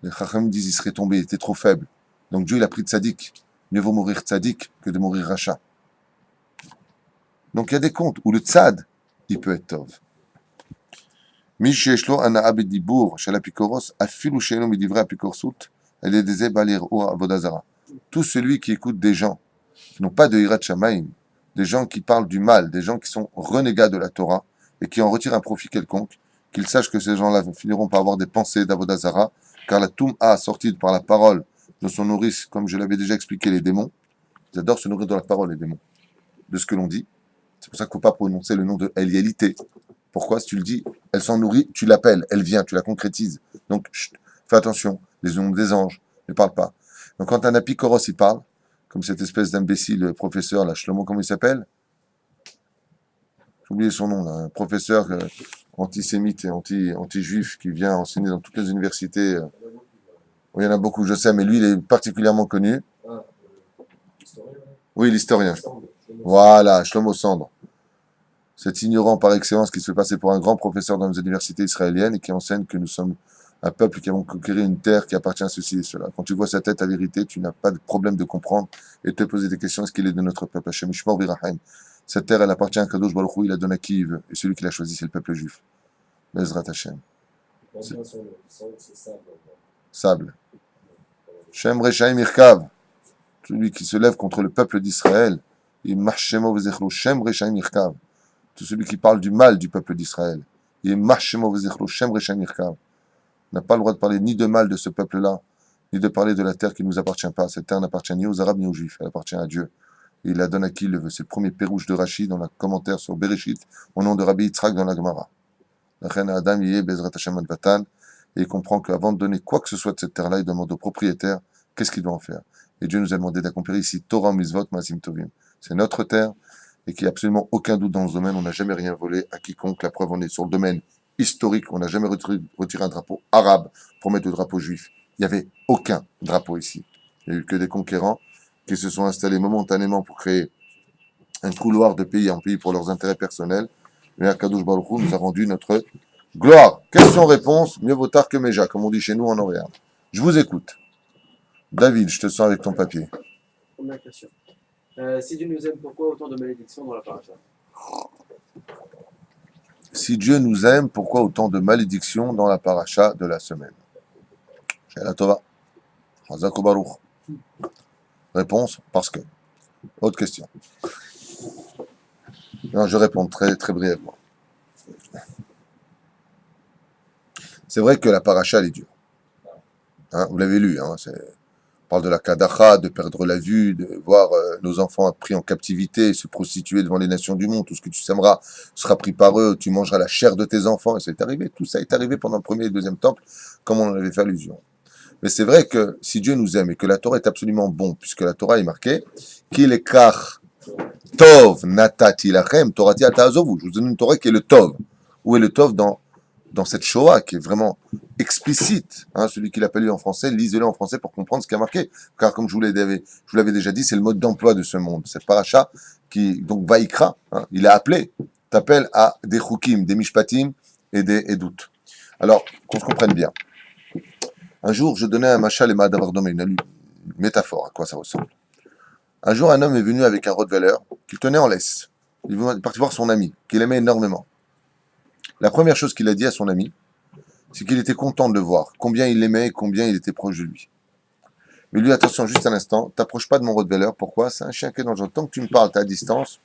les Chacham disent qu'il serait tombé, il était trop faible. Donc Dieu, il a pris de sadique. Mieux vaut mourir tzaddik que de mourir rachat. Donc il y a des comptes où le tzad, il peut être tov. Mi sheshlo ana'a bedibour shel apikoros afilu she'enu midivre apikorsut alideze balir or avodazara. Tout celui qui écoute des gens qui n'ont pas de hirat shamaim, des gens qui parlent du mal, des gens qui sont renégats de la Torah et qui en retirent un profit quelconque, qu'ils sachent que ces gens-là finiront par avoir des pensées d'avodazara, car la Toum'a sortie par la parole de son nourrice, comme je l'avais déjà expliqué, les démons, ils adorent se nourrir de la parole, les démons, de ce que l'on dit. C'est pour ça qu'il ne faut pas prononcer le nom de Elialité. Pourquoi? Si tu le dis, elle s'en nourrit, tu l'appelles, elle vient, tu la concrétises. Donc, chut, fais attention, les noms des anges, ne parlent pas. Donc, quand un apikoros, il parle, comme cette espèce d'imbécile professeur, là, Shlomo, comment il s'appelle? J'ai oublié son nom, là, un professeur antisémite et anti-juif qui vient enseigner dans toutes les universités. Oui, il y en a beaucoup, je sais, mais lui, il est particulièrement connu. Ah, l'historien. Oui, l'historien. Ensemble. Voilà, Shlomo Sandre. Cet ignorant par excellence qui se fait passer pour un grand professeur dans les universités israéliennes et qui enseigne que nous sommes un peuple qui avons conquérir une terre qui appartient à ceci et cela. Quand tu vois sa tête, la vérité, tu n'as pas de problème de comprendre et de te poser des questions. Est-ce qu'il est de notre peuple? Hashem Yishmor V'Irachem. Cette terre, elle appartient à Kadosh Baruch Hu, il la donne à qui il veut. Et celui qui l'a choisi, c'est le peuple juif. Bezrat Hashem. On bien son nom. Son nom, c'est Sable. Sable. Shem Rechaim Irkav. Celui qui se lève contre le peuple d'Israël. Il marche Shemo V'Zechlo. Shem Rechaim Irkav. Tout celui qui parle du mal du peuple d'Israël. Il marche Shemo V'Zechlo. Shem Rechaim Irkav. N'a pas le droit de parler ni de mal de ce peuple-là, ni de parler de la terre qui ne nous appartient pas. Cette terre n'appartient ni aux Arabes ni aux Juifs. Elle appartient à Dieu. Et il la donne à qui il le veut. C'est le premier pérouche de Rachid dans le commentaire sur Bereshit, au nom de Rabbi Yitzhak dans la Gemara. La reine Adam y est Bezrat Hashem Advatan, et il comprend qu'avant de donner quoi que ce soit de cette terre-là, il demande au propriétaire qu'est-ce qu'il doit en faire. Et Dieu nous a demandé d'accomplir ici Torah Mitzvot Maasim Tovim. C'est notre terre, et qu'il n'y a absolument aucun doute dans ce domaine. On n'a jamais rien volé à quiconque. La preuve, on est sur le domaine historique. On n'a jamais retiré un drapeau arabe pour mettre le drapeau juif. Il n'y avait aucun drapeau ici. Il n'y a eu que des conquérants qui se sont installés momentanément pour créer un couloir de pays en pays pour leurs intérêts personnels. Mais Akadosh Baruch Hu nous a rendu notre gloire. Question-réponse, mieux vaut tard que méja, comme on dit chez nous en Orient. Je vous écoute. David, je te sens avec ton papier. Première question. Si Dieu nous aime, pourquoi autant de malédictions dans la paracha? Si Dieu nous aime, pourquoi autant de malédictions dans la paracha de la semaine? She'ala Tova. Chazak Baruch. Réponse, parce que. Autre question. Non, je réponds très, très brièvement. C'est vrai que la paracha, elle est dure. Hein, vous l'avez lu, hein, on parle de la kadacha, de perdre la vue, de voir nos enfants pris en captivité, se prostituer devant les nations du monde. Tout ce que tu sèmeras sera pris par eux, tu mangeras la chair de tes enfants. Et ça est arrivé, tout ça est arrivé pendant le premier et le deuxième temple, comme on en avait fait allusion. Mais c'est vrai que si Dieu nous aime et que la Torah est absolument bon, puisque la Torah est marquée, qu'il est kach tov natati lachem torati atazovu. Je vous donne une Torah qui est le tov. Où est le tov dans cette Shoah qui est vraiment explicite, hein, celui qui l'a pas lu en français, lisez-le en français pour comprendre ce qui a marqué. Car comme je vous l'avais déjà dit, c'est le mode d'emploi de ce monde. Cette paracha qui, donc, Vaïkra, hein, il a appelé, t'appelle à des chukim, des mishpatim et des edout. Alors, qu'on se comprenne bien. Un jour, je donnais un machal et ma'adavardome, une métaphore, à quoi ça ressemble. Un jour, un homme est venu avec un Rottweiler qu'il tenait en laisse. Il est parti voir son ami, qu'il aimait énormément. La première chose qu'il a dit à son ami, c'est qu'il était content de le voir, combien il l'aimait et combien il était proche de lui. Mais lui, attention, juste un instant, t'approches pas de mon Rottweiler, pourquoi? C'est un chien qui est dangereux. Tant que tu me parles, t'es à distance,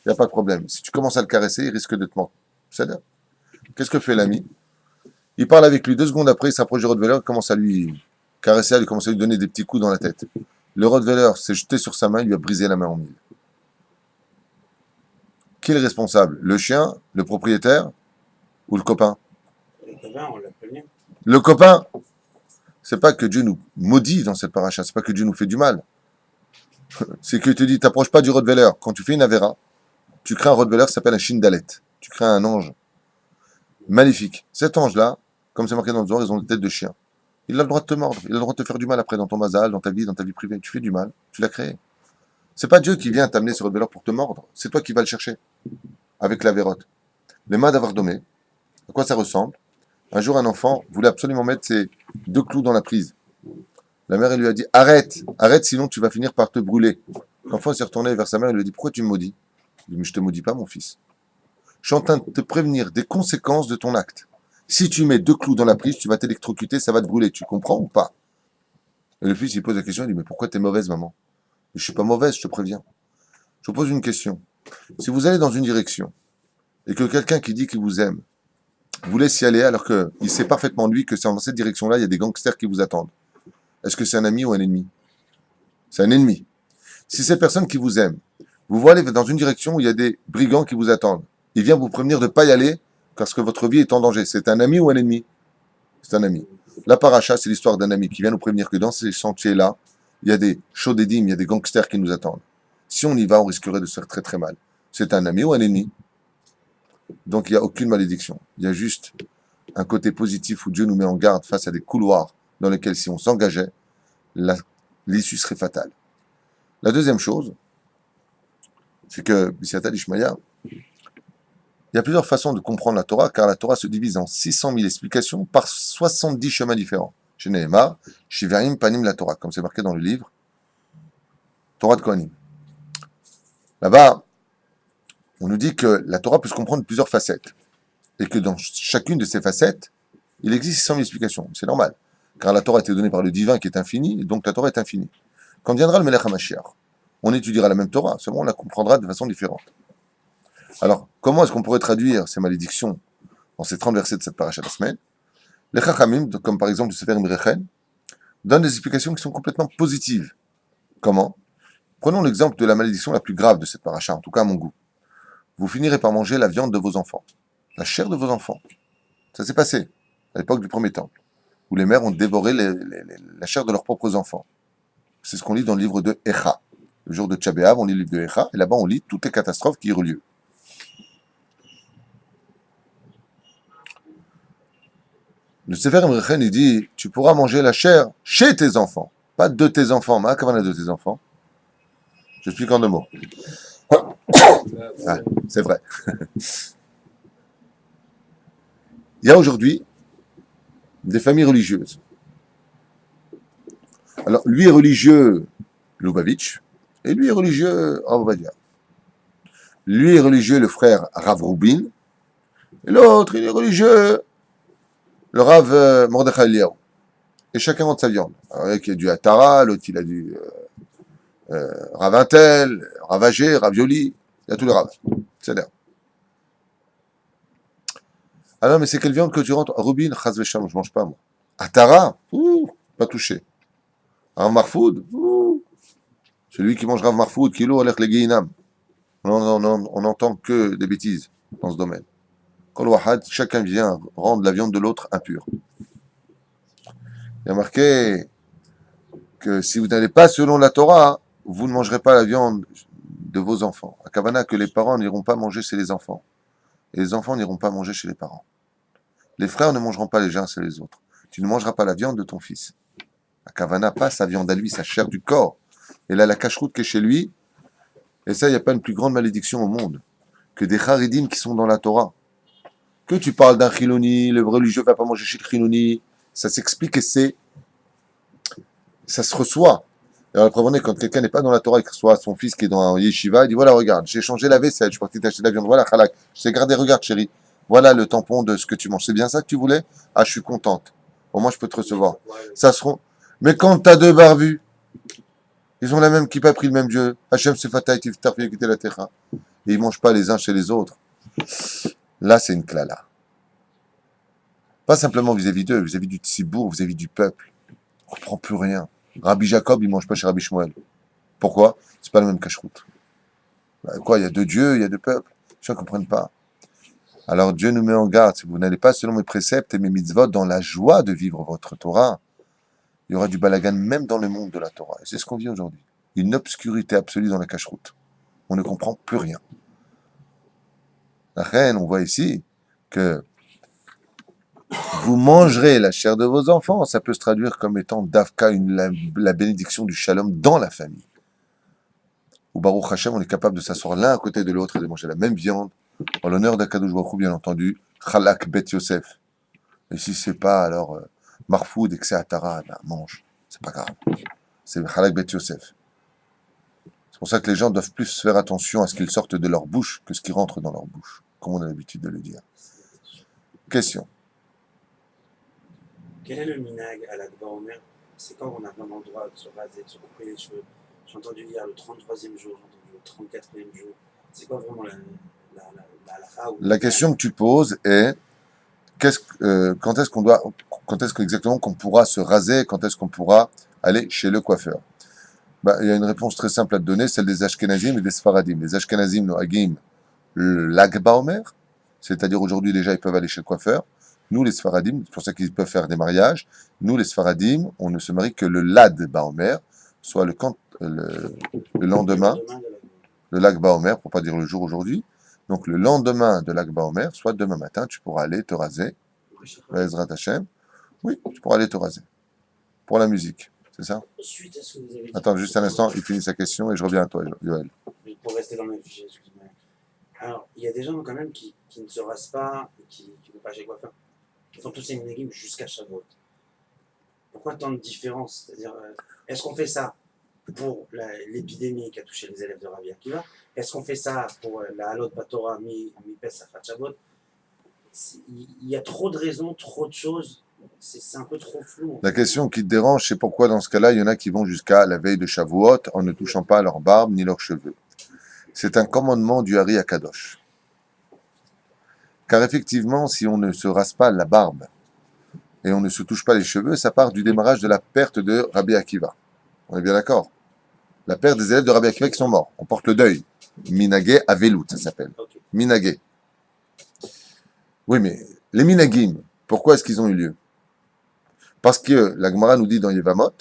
il n'y a pas de problème. Si tu commences à le caresser, il risque de te mordre. C'est-à-dire, qu'est-ce que fait l'ami? Il parle avec lui, 2 secondes après, il s'approche du Rottweiler, il commence à lui caresser, il commence à lui donner des petits coups dans la tête. Le Rottweiler s'est jeté sur sa main, il lui a brisé la main en mille. Qui est le responsable? Le chien, le propriétaire ou le copain? Le copain, on l'a prévenu. Le copain, c'est pas que Dieu nous maudit dans cette paracha, c'est pas que Dieu nous fait du mal. C'est qu'il te dit, t'approches pas du Rottweiler. Quand tu fais une avéra, tu crées un Rottweiler qui s'appelle un Shindalet. Tu crées un ange maléfique. Cet ange-là, comme c'est marqué dans le Zohar, ils ont des têtes de chien. Il a le droit de te mordre, il a le droit de te faire du mal après dans ton mazal, dans ta vie privée. Tu fais du mal, tu l'as créé. C'est pas Dieu qui vient t'amener sur Rottweiler pour te mordre, c'est toi qui vas le chercher avec la vérote. Les mains d'avoir domé, à quoi ça ressemble? Un jour, un enfant voulait absolument mettre ses 2 clous dans la prise. La mère, elle lui a dit, arrête, sinon tu vas finir par te brûler. L'enfant s'est retourné vers sa mère et lui a dit, pourquoi tu me maudis? Il dit, mais je te maudis pas, mon fils. Je suis en train de te prévenir des conséquences de ton acte. Si tu mets 2 clous dans la prise, tu vas t'électrocuter, ça va te brûler. Tu comprends ou pas? Et le fils, il pose la question, il dit, mais pourquoi t'es mauvaise, maman? Je suis pas mauvaise, je te préviens. Je vous pose une question. Si vous allez dans une direction, et que quelqu'un qui dit qu'il vous aime, vous laisse y aller alors qu'il sait parfaitement, lui, que dans cette direction-là, il y a des gangsters qui vous attendent. Est-ce que c'est un ami ou un ennemi? C'est un ennemi. Si cette personne qui vous aime, vous voyez dans une direction où il y a des brigands qui vous attendent, il vient vous prévenir de ne pas y aller parce que votre vie est en danger. C'est un ami ou un ennemi? C'est un ami. La paracha, c'est l'histoire d'un ami qui vient nous prévenir que dans ces sentiers-là, il y a des chaudédim, il y a des gangsters qui nous attendent. Si on y va, on risquerait de se faire très très mal. C'est un ami ou un ennemi. Donc il n'y a aucune malédiction. Il y a juste un côté positif où Dieu nous met en garde face à des couloirs dans lesquels si on s'engageait, l'issue serait fatale. La deuxième chose, c'est que, Bisiata Ishmaïa, il y a plusieurs façons de comprendre la Torah, car la Torah se divise en 600 000 explications par 70 chemins différents. Chez Nehemar, Shivaim Panim la Torah, comme c'est marqué dans le livre Torah de Kohanim. Là-bas, on nous dit que la Torah peut se comprendre de plusieurs facettes, et que dans chacune de ces facettes, il existe 600 000 explications. C'est normal, car la Torah a été donnée par le divin qui est infini, et donc la Torah est infinie. Quand viendra le Melech HaMashiach, on étudiera la même Torah, seulement on la comprendra de façon différente. Alors, comment est-ce qu'on pourrait traduire ces malédictions dans ces 30 versets de cette paracha de la semaine? Les Chachamim, comme par exemple le Sefer Imrechen, donnent des explications qui sont complètement positives. Comment? Prenons l'exemple de la malédiction la plus grave de cette paracha, en tout cas à mon goût. Vous finirez par manger la viande de vos enfants, la chair de vos enfants. Ça s'est passé à l'époque du premier temple, où les mères ont dévoré la chair de leurs propres enfants. C'est ce qu'on lit dans le livre de Echa. Le jour de Tcha B'Av, on lit le livre de Echa, et là-bas on lit toutes les catastrophes qui y eurent lieu. Le Sefer Imrechen, il dit, tu pourras manger la chair chez tes enfants, pas de tes enfants. Ma kavana de tes enfants. J'explique en 2 mots. Ah, c'est vrai. Il y a aujourd'hui des familles religieuses. Alors, lui est religieux, Lubavitch, et lui est religieux, Rav Ovadia. Lui est religieux, le frère Rav Rubin, et l'autre, il est religieux, le Rav Mordechai Eliyahu. Et chacun a de sa viande. Alors, il y a qui a du Atara, l'autre, il a du Rav Intel, Rav Agé, Rav Yoli, il y a tous les Rav. C'est l'air. Ah non, mais c'est quelle viande que tu rentres? Rubin, Chaz Vesham, je mange pas, moi. Atara, pas touché. Rav Marfoud, celui qui mange Rav Marfoud, kilo, alech le Geinam. On n'entend que des bêtises dans ce domaine. Kol Wahad, chacun vient rendre la viande de l'autre impure. Il y a marqué que si vous n'allez pas selon la Torah, vous ne mangerez pas la viande de vos enfants. À Kavana, que les parents n'iront pas manger chez les enfants. Et les enfants n'iront pas manger chez les parents. Les frères ne mangeront pas les uns chez les autres. Tu ne mangeras pas la viande de ton fils. À Kavana, pas sa viande à lui, sa chair du corps. Et là, la cacheroute qui est chez lui. Et ça, il n'y a pas une plus grande malédiction au monde que des charidim qui sont dans la Torah. Que tu parles d'un chiloni, le religieux ne va pas manger chez le chiloni, ça s'explique et ça se reçoit. Alors la preuve en est, quand quelqu'un n'est pas dans la Torah et qu'il reçoit son fils qui est dans un yeshiva, il dit voilà, regarde, j'ai changé la vaisselle, je suis parti t'acheter de la viande, voilà, halak, je t'ai gardé, regarde chérie, voilà le tampon de ce que tu manges. C'est bien ça que tu voulais? Ah, je suis contente. Au moins je peux te recevoir. Ça seront. Mais quand t'as 2 barbus, ils ont la même kippa, pris le même Dieu. Hachem Sefatay Tiftar quitter la terra. Et ils mangent pas les uns chez les autres. Là, c'est une klala. Pas simplement vis-à-vis d'eux, vis-à-vis du tzibour, vis-à-vis du peuple. On comprend plus rien. Rabbi Jacob, il mange pas chez Rabbi Shmuel. Pourquoi? C'est pas la même cacheroute. Quoi, il y a 2 dieux, il y a 2 peuples. Les gens ne comprennent pas. Alors Dieu nous met en garde. Si vous n'allez pas selon mes préceptes et mes mitzvot dans la joie de vivre votre Torah, il y aura du balagan même dans le monde de la Torah. Et c'est ce qu'on vit aujourd'hui. Une obscurité absolue dans la cacheroute. On ne comprend plus rien. La reine, on voit ici que vous mangerez la chair de vos enfants. Ça peut se traduire comme étant Davka, la bénédiction du shalom dans la famille. Au Baruch Hashem, on est capable de s'asseoir l'un à côté de l'autre et de manger la même viande, en l'honneur d'Akadosh Baruch Hu, bien entendu, Chalak Bet Yosef. Et si c'est pas, alors, Marfoud et que c'est Atara, ben, mange. C'est pas grave. C'est Chalak Bet Yosef. C'est pour ça que les gens doivent plus faire attention à ce qu'ils sortent de leur bouche que ce qui rentre dans leur bouche, comme on a l'habitude de le dire. Question. Quel est le minag à l'Akba Omer? C'est quand on a vraiment le droit de se raser, de se couper les cheveux? J'ai entendu dire le 33e jour, j'ai entendu le 34e jour. C'est quoi vraiment la question que tu poses est quand est-ce qu'exactement qu'on pourra se raser, quand est-ce qu'on pourra aller chez le coiffeur? Il y a une réponse très simple à te donner, celle des Ashkenazim et des Sfaradim. Les Ashkenazim, noagim, l'Akba Omer, c'est-à-dire aujourd'hui déjà ils peuvent aller chez le coiffeur. Nous les Sfaradim, c'est pour ça qu'ils peuvent faire des mariages. Nous les Sfaradim, on ne se marie que le Lad Baomer, soit le lendemain, le Lag Baomer, pour pas dire le jour aujourd'hui. Donc le lendemain de Lag Baomer, soit demain matin, tu pourras aller te raser. Bezrat Hashem. Oui, tu pourras aller te raser. Pour la musique, c'est ça? Suite à ce que vous avez dit. Attends, juste un instant, il finit sa question et je reviens à toi, Yoël. Mais pour rester dans le même sujet, excuse-moi. Alors, il y a des gens quand même qui ne se rasent pas, qui ne vont pas chez le coiffeur. Ils font tous ces minagim jusqu'à Shavuot. Pourquoi tant de différence? C'est-à-dire, est-ce qu'on fait ça pour l'épidémie qui a touché les élèves de Rabbi Akiva? Est-ce qu'on fait ça pour la Halot Patora mi-Pesach à Shavuot? Il y a trop de raisons, trop de choses. C'est un peu trop flou. La question qui te dérange, c'est pourquoi dans ce cas-là, il y en a qui vont jusqu'à la veille de Shavuot en ne touchant pas à leur barbe ni leurs cheveux. C'est un commandement du Hari Akadosh. Car effectivement, si on ne se rase pas la barbe et on ne se touche pas les cheveux, ça part du démarrage de la perte de Rabbi Akiva. On est bien d'accord? La perte des élèves de Rabbi Akiva qui sont morts. On porte le deuil. Minagé Avelout, ça s'appelle. Okay. Minagé. Oui, mais les Minagim, pourquoi est-ce qu'ils ont eu lieu? Parce que la Gemara nous dit dans Yevamot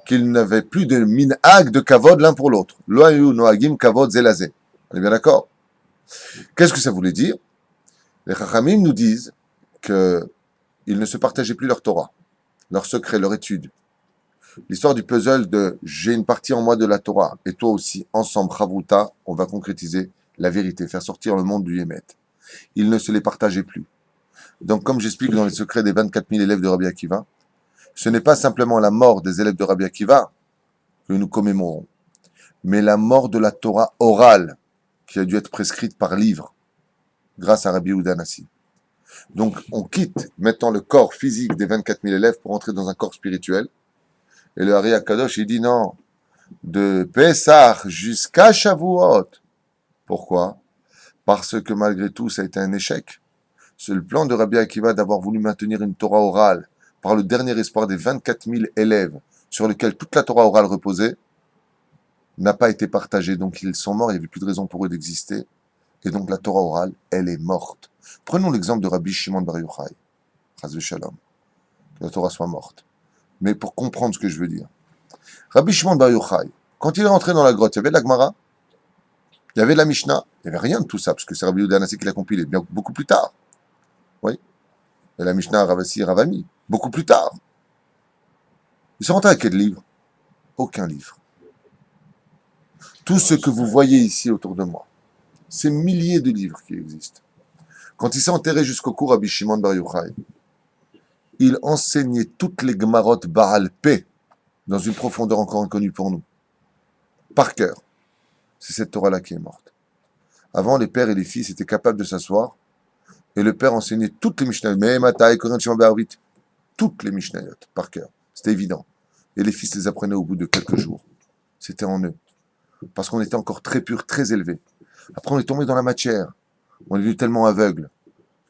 qu'ils n'avaient plus de minhag de kavod l'un pour l'autre. Lo hayu noagim kavod zelazé. On est bien d'accord? Qu'est-ce que ça voulait dire? Les Chachamim nous disent qu'ils ne se partageaient plus leur Torah, leur secret, leur étude. L'histoire du puzzle de j'ai une partie en moi de la Torah et toi aussi, ensemble, Chavruta, on va concrétiser la vérité, faire sortir le monde du Yémet. Ils ne se les partageaient plus. Donc, comme j'explique dans les secrets des 24 000 élèves de Rabbi Akiva, ce n'est pas simplement la mort des élèves de Rabbi Akiva que nous commémorons, mais la mort de la Torah orale qui a dû être prescrite par livre grâce à Rabbi Yehuda Nassi. Donc, on quitte maintenant le corps physique des 24 000 élèves pour entrer dans un corps spirituel. Et le Hari Akadosh, il dit non, de Pessah jusqu'à Shavuot. Pourquoi? Parce que malgré tout, ça a été un échec. C'est le plan de Rabbi Akiva d'avoir voulu maintenir une Torah orale par le dernier espoir des 24 000 élèves sur lesquels toute la Torah orale reposait, n'a pas été partagé. Donc ils sont morts, il n'y avait plus de raison pour eux d'exister. Et donc la Torah orale, elle est morte. Prenons l'exemple de Rabbi Shimon Bar Yochai, Chas v'Shalom, que la Torah soit morte. Mais pour comprendre ce que je veux dire. Rabbi Shimon Bar Yochai, quand il est rentré dans la grotte, il y avait de la Gemara, il y avait de la Mishnah, il n'y avait rien de tout ça, parce que c'est Rabbi Yehuda Nassi qui l'a compilé, bien beaucoup plus tard. Oui. Et la Mishnah Ravasi Ravami, beaucoup plus tard. Ils sont rentrés avec quel livre? Aucun livre. Tout ce que vous voyez ici autour de moi, ces milliers de livres qui existent. Quand il s'est enterré jusqu'au cou, Rabbi Shimon Bar Yochai, il enseignait toutes les Gemarot Baal Peh dans une profondeur encore inconnue pour nous. Par cœur. C'est cette Torah-là qui est morte. Avant, les pères et les fils étaient capables de s'asseoir et le père enseignait toutes les Mishnayot. Mais Matai, Koran, Shimon Bar Arvit, toutes les Mishnayot, par cœur. C'était évident. Et les fils les apprenaient au bout de quelques jours. C'était en eux. Parce qu'on était encore très pur, très élevé. Après, on est tombé dans la matière. On est devenu tellement aveugle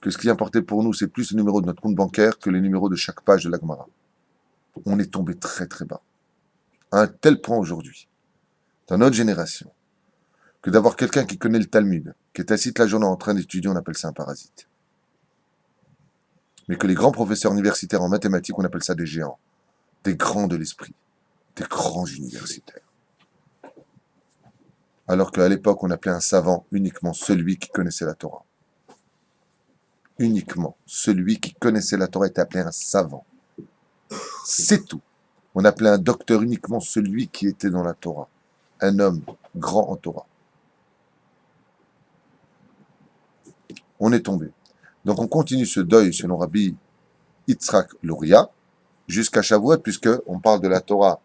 que ce qui importait pour nous, c'est plus le numéro de notre compte bancaire que les numéros de chaque page de la Gemara. On est tombé très très bas. À un tel point aujourd'hui, dans notre génération, que d'avoir quelqu'un qui connaît le Talmud, qui est assis toute la journée en train d'étudier, on appelle ça un parasite. Mais que les grands professeurs universitaires en mathématiques, on appelle ça des géants, des grands de l'esprit, des grands universitaires. Alors qu'à l'époque, on appelait un savant uniquement celui qui connaissait la Torah. Uniquement celui qui connaissait la Torah était appelé un savant. C'est tout. On appelait un docteur uniquement celui qui était dans la Torah. Un homme grand en Torah. On est tombé. Donc on continue ce deuil selon Rabbi Yitzhak Luria jusqu'à Shavuot, puisque on parle de la Torah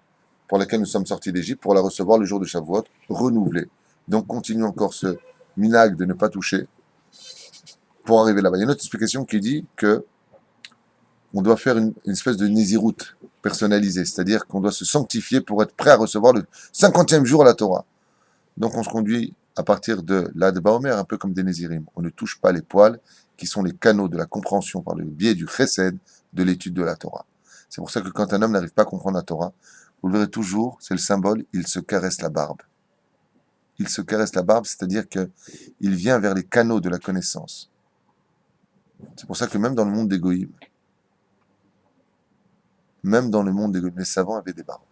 pour laquelle nous sommes sortis d'Égypte pour la recevoir le jour de Shavuot, renouvelée. Donc continue encore ce minag de ne pas toucher pour arriver là-bas. Il y a une autre explication qui dit que on doit faire une espèce de nésiroute personnalisée, c'est-à-dire qu'on doit se sanctifier pour être prêt à recevoir le 50e jour la Torah. Donc on se conduit à partir de l'Ad Baomer, un peu comme des Nézirim. On ne touche pas les poils, qui sont les canaux de la compréhension par le biais du chesed de l'étude de la Torah. C'est pour ça que quand un homme n'arrive pas à comprendre la Torah, vous le verrez toujours, c'est le symbole, il se caresse la barbe. Il se caresse la barbe, c'est-à-dire qu'il vient vers les canaux de la connaissance. C'est pour ça que même dans le monde des goïms, les savants avaient des barbes.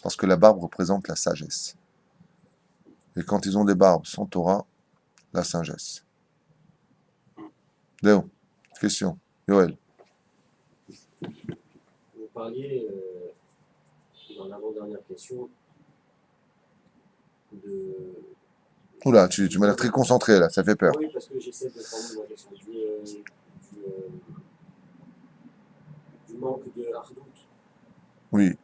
Parce que la barbe représente la sagesse. Et quand ils ont des barbes sans Torah, la sagesse. Léo, question. Yoël. Vous parliez dans l'avant-dernière question de. Oula, tu m'as l'air très concentré là, ça fait peur. Oui, parce que j'essaie de formuler ma question du manque de hardout. Oui,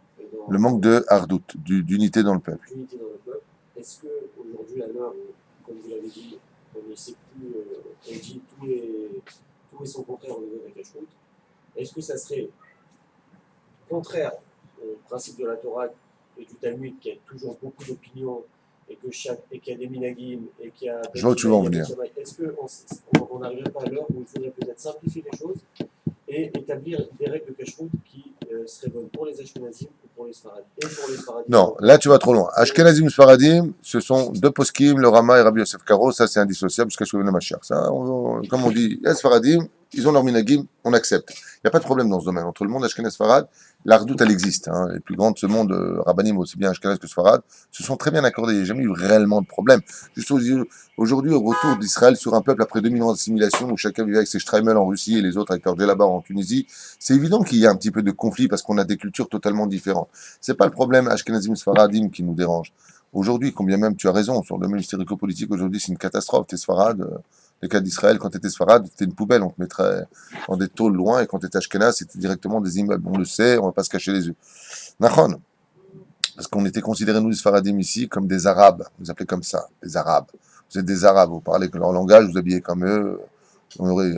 le manque de hardout, d'unité dans le peuple. D'unité dans le peuple. Est-ce qu'aujourd'hui, à l'heure où, comme vous l'avez dit, on ne sait plus, on dit tout est son contraire au niveau de la cache-route, est-ce que ça serait contraire au principe de la Torah et du Talmud, qui a toujours beaucoup d'opinions, et qu'il y a des minagim, et qu'il y a... Je vois où tu veux en venir. Est-ce qu'on n'arriverait pas à l'heure où il faudrait peut-être simplifier les choses et établir des règles de cache-route qui seraient bonnes pour les Ashkenazim ou pour les Sfaradim, et pour les Sfaradim? Non, là tu vas trop loin. Ashkenazim, Sfaradim, ce sont deux poskim, le Rama et Rabbi Yosef Karo, ça c'est indissociable jusqu'à ce que vienne Mashiach. Ça, comme on dit, les Sfaradim, ils ont leur minagim, on accepte. Il n'y a pas de problème dans ce domaine. Entre le monde Ashkenaz et Sfarad, l'ardoute elle existe. Hein. Les plus grands de ce monde, Rabbanim, aussi bien Ashkenaz que Sfarad, se sont très bien accordés. Il n'y a jamais eu réellement de problème. Juste aujourd'hui, au retour d'Israël sur un peuple après 2000 ans d'assimilation, où chacun vivait avec ses Streimel en Russie et les autres avec leur djellaba en Tunisie, c'est évident qu'il y a un petit peu de conflit parce qu'on a des cultures totalement différentes. C'est pas le problème Ashkenazim Sfaradim qui nous dérange. Aujourd'hui, combien même tu as raison, sur le domaine hystérico-politique, aujourd'hui c'est une catastrophe. T'es Sfarad, le cas d'Israël, quand tu étais Sfarad, c'était une poubelle, on te mettrait dans des tôles loin, et quand tu étais Ashkenaz, c'était directement des immeubles. On le sait, on va pas se cacher les yeux. Nachon, parce qu'on était considérés, nous, les Sfaradim ici, comme des Arabes. Vous les appelez comme ça, des Arabes. Vous êtes des Arabes, vous parlez leur langage, vous habillez comme eux, on aurait,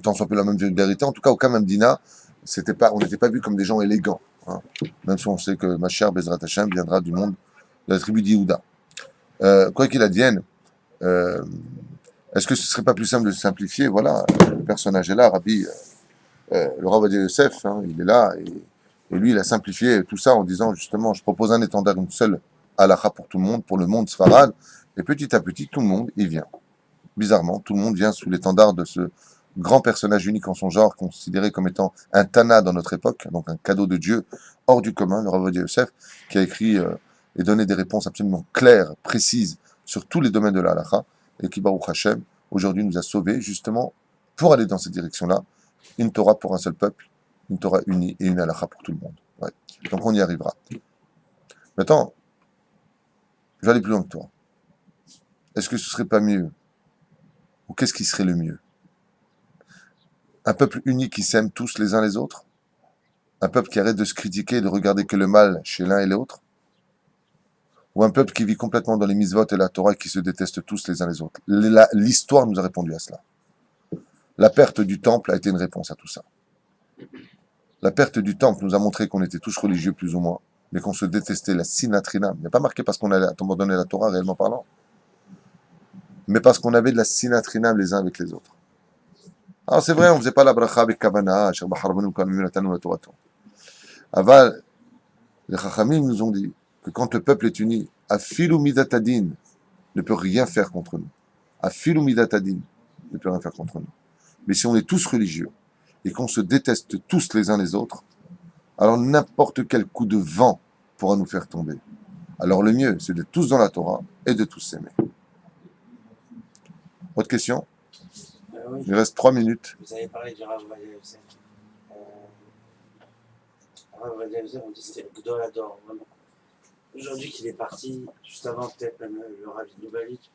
tant soit peu la même vulgarité. En tout cas, au Kamamdina, on n'était pas vus comme des gens élégants. Hein. Même si on sait que ma chère Bezrat Hashem viendra du monde de la tribu d'Yehuda. Quoi qu'il advienne, est-ce que ce ne serait pas plus simple de simplifier? Voilà, le personnage est là, Rabbi, le Rav Ovadia Yosef, hein, il est là, et lui, il a simplifié tout ça en disant justement, je propose un étendard, une seule halakha pour tout le monde Sfarad, et petit à petit, tout le monde y vient. Bizarrement, tout le monde vient sous l'étendard de ce grand personnage unique en son genre, considéré comme étant un Tana dans notre époque, donc un cadeau de Dieu hors du commun, le Rav Ovadia Yosef, qui a écrit et donné des réponses absolument claires, précises, sur tous les domaines de la halakha, et qui, Baruch Hashem, aujourd'hui nous a sauvés, justement, pour aller dans cette direction-là, une Torah pour un seul peuple, une Torah unie et une halakha pour tout le monde. Ouais. Donc on y arrivera. Maintenant, je vais aller plus loin que toi. Est-ce que ce serait pas mieux, ou qu'est-ce qui serait le mieux? Un peuple uni qui s'aime tous les uns les autres? Un peuple qui arrête de se critiquer et de regarder que le mal chez l'un et l'autre? Ou un peuple qui vit complètement dans les mitzvot et la Torah et qui se détestent tous les uns les autres? L'histoire nous a répondu à cela. La perte du temple a été une réponse à tout ça. La perte du temple nous a montré qu'on était tous religieux plus ou moins, mais qu'on se détestait la sinatrinam. Il n'y a pas marqué parce qu'on allait abandonner la Torah réellement parlant, mais parce qu'on avait de la sinatrinam les uns avec les autres. Alors c'est vrai, on ne faisait pas la bracha avec kavana, aval, les chachamim nous ont dit que quand le peuple est uni, afilu midatadin ne peut rien faire contre nous. Afilu midatadin ne peut rien faire contre nous. Mais si on est tous religieux et qu'on se déteste tous les uns les autres, alors n'importe quel coup de vent pourra nous faire tomber. Alors le mieux, c'est d'être tous dans la Torah et de tous s'aimer. Autre question? Oui. Il reste 3 minutes. Vous avez parlé du Rav Ovadia Yosef. Rav Ovadia Yosef, on dit que c'était le Gdol Hador, vraiment. Aujourd'hui qu'il est parti, juste avant peut-être même le Rav Lubavitch,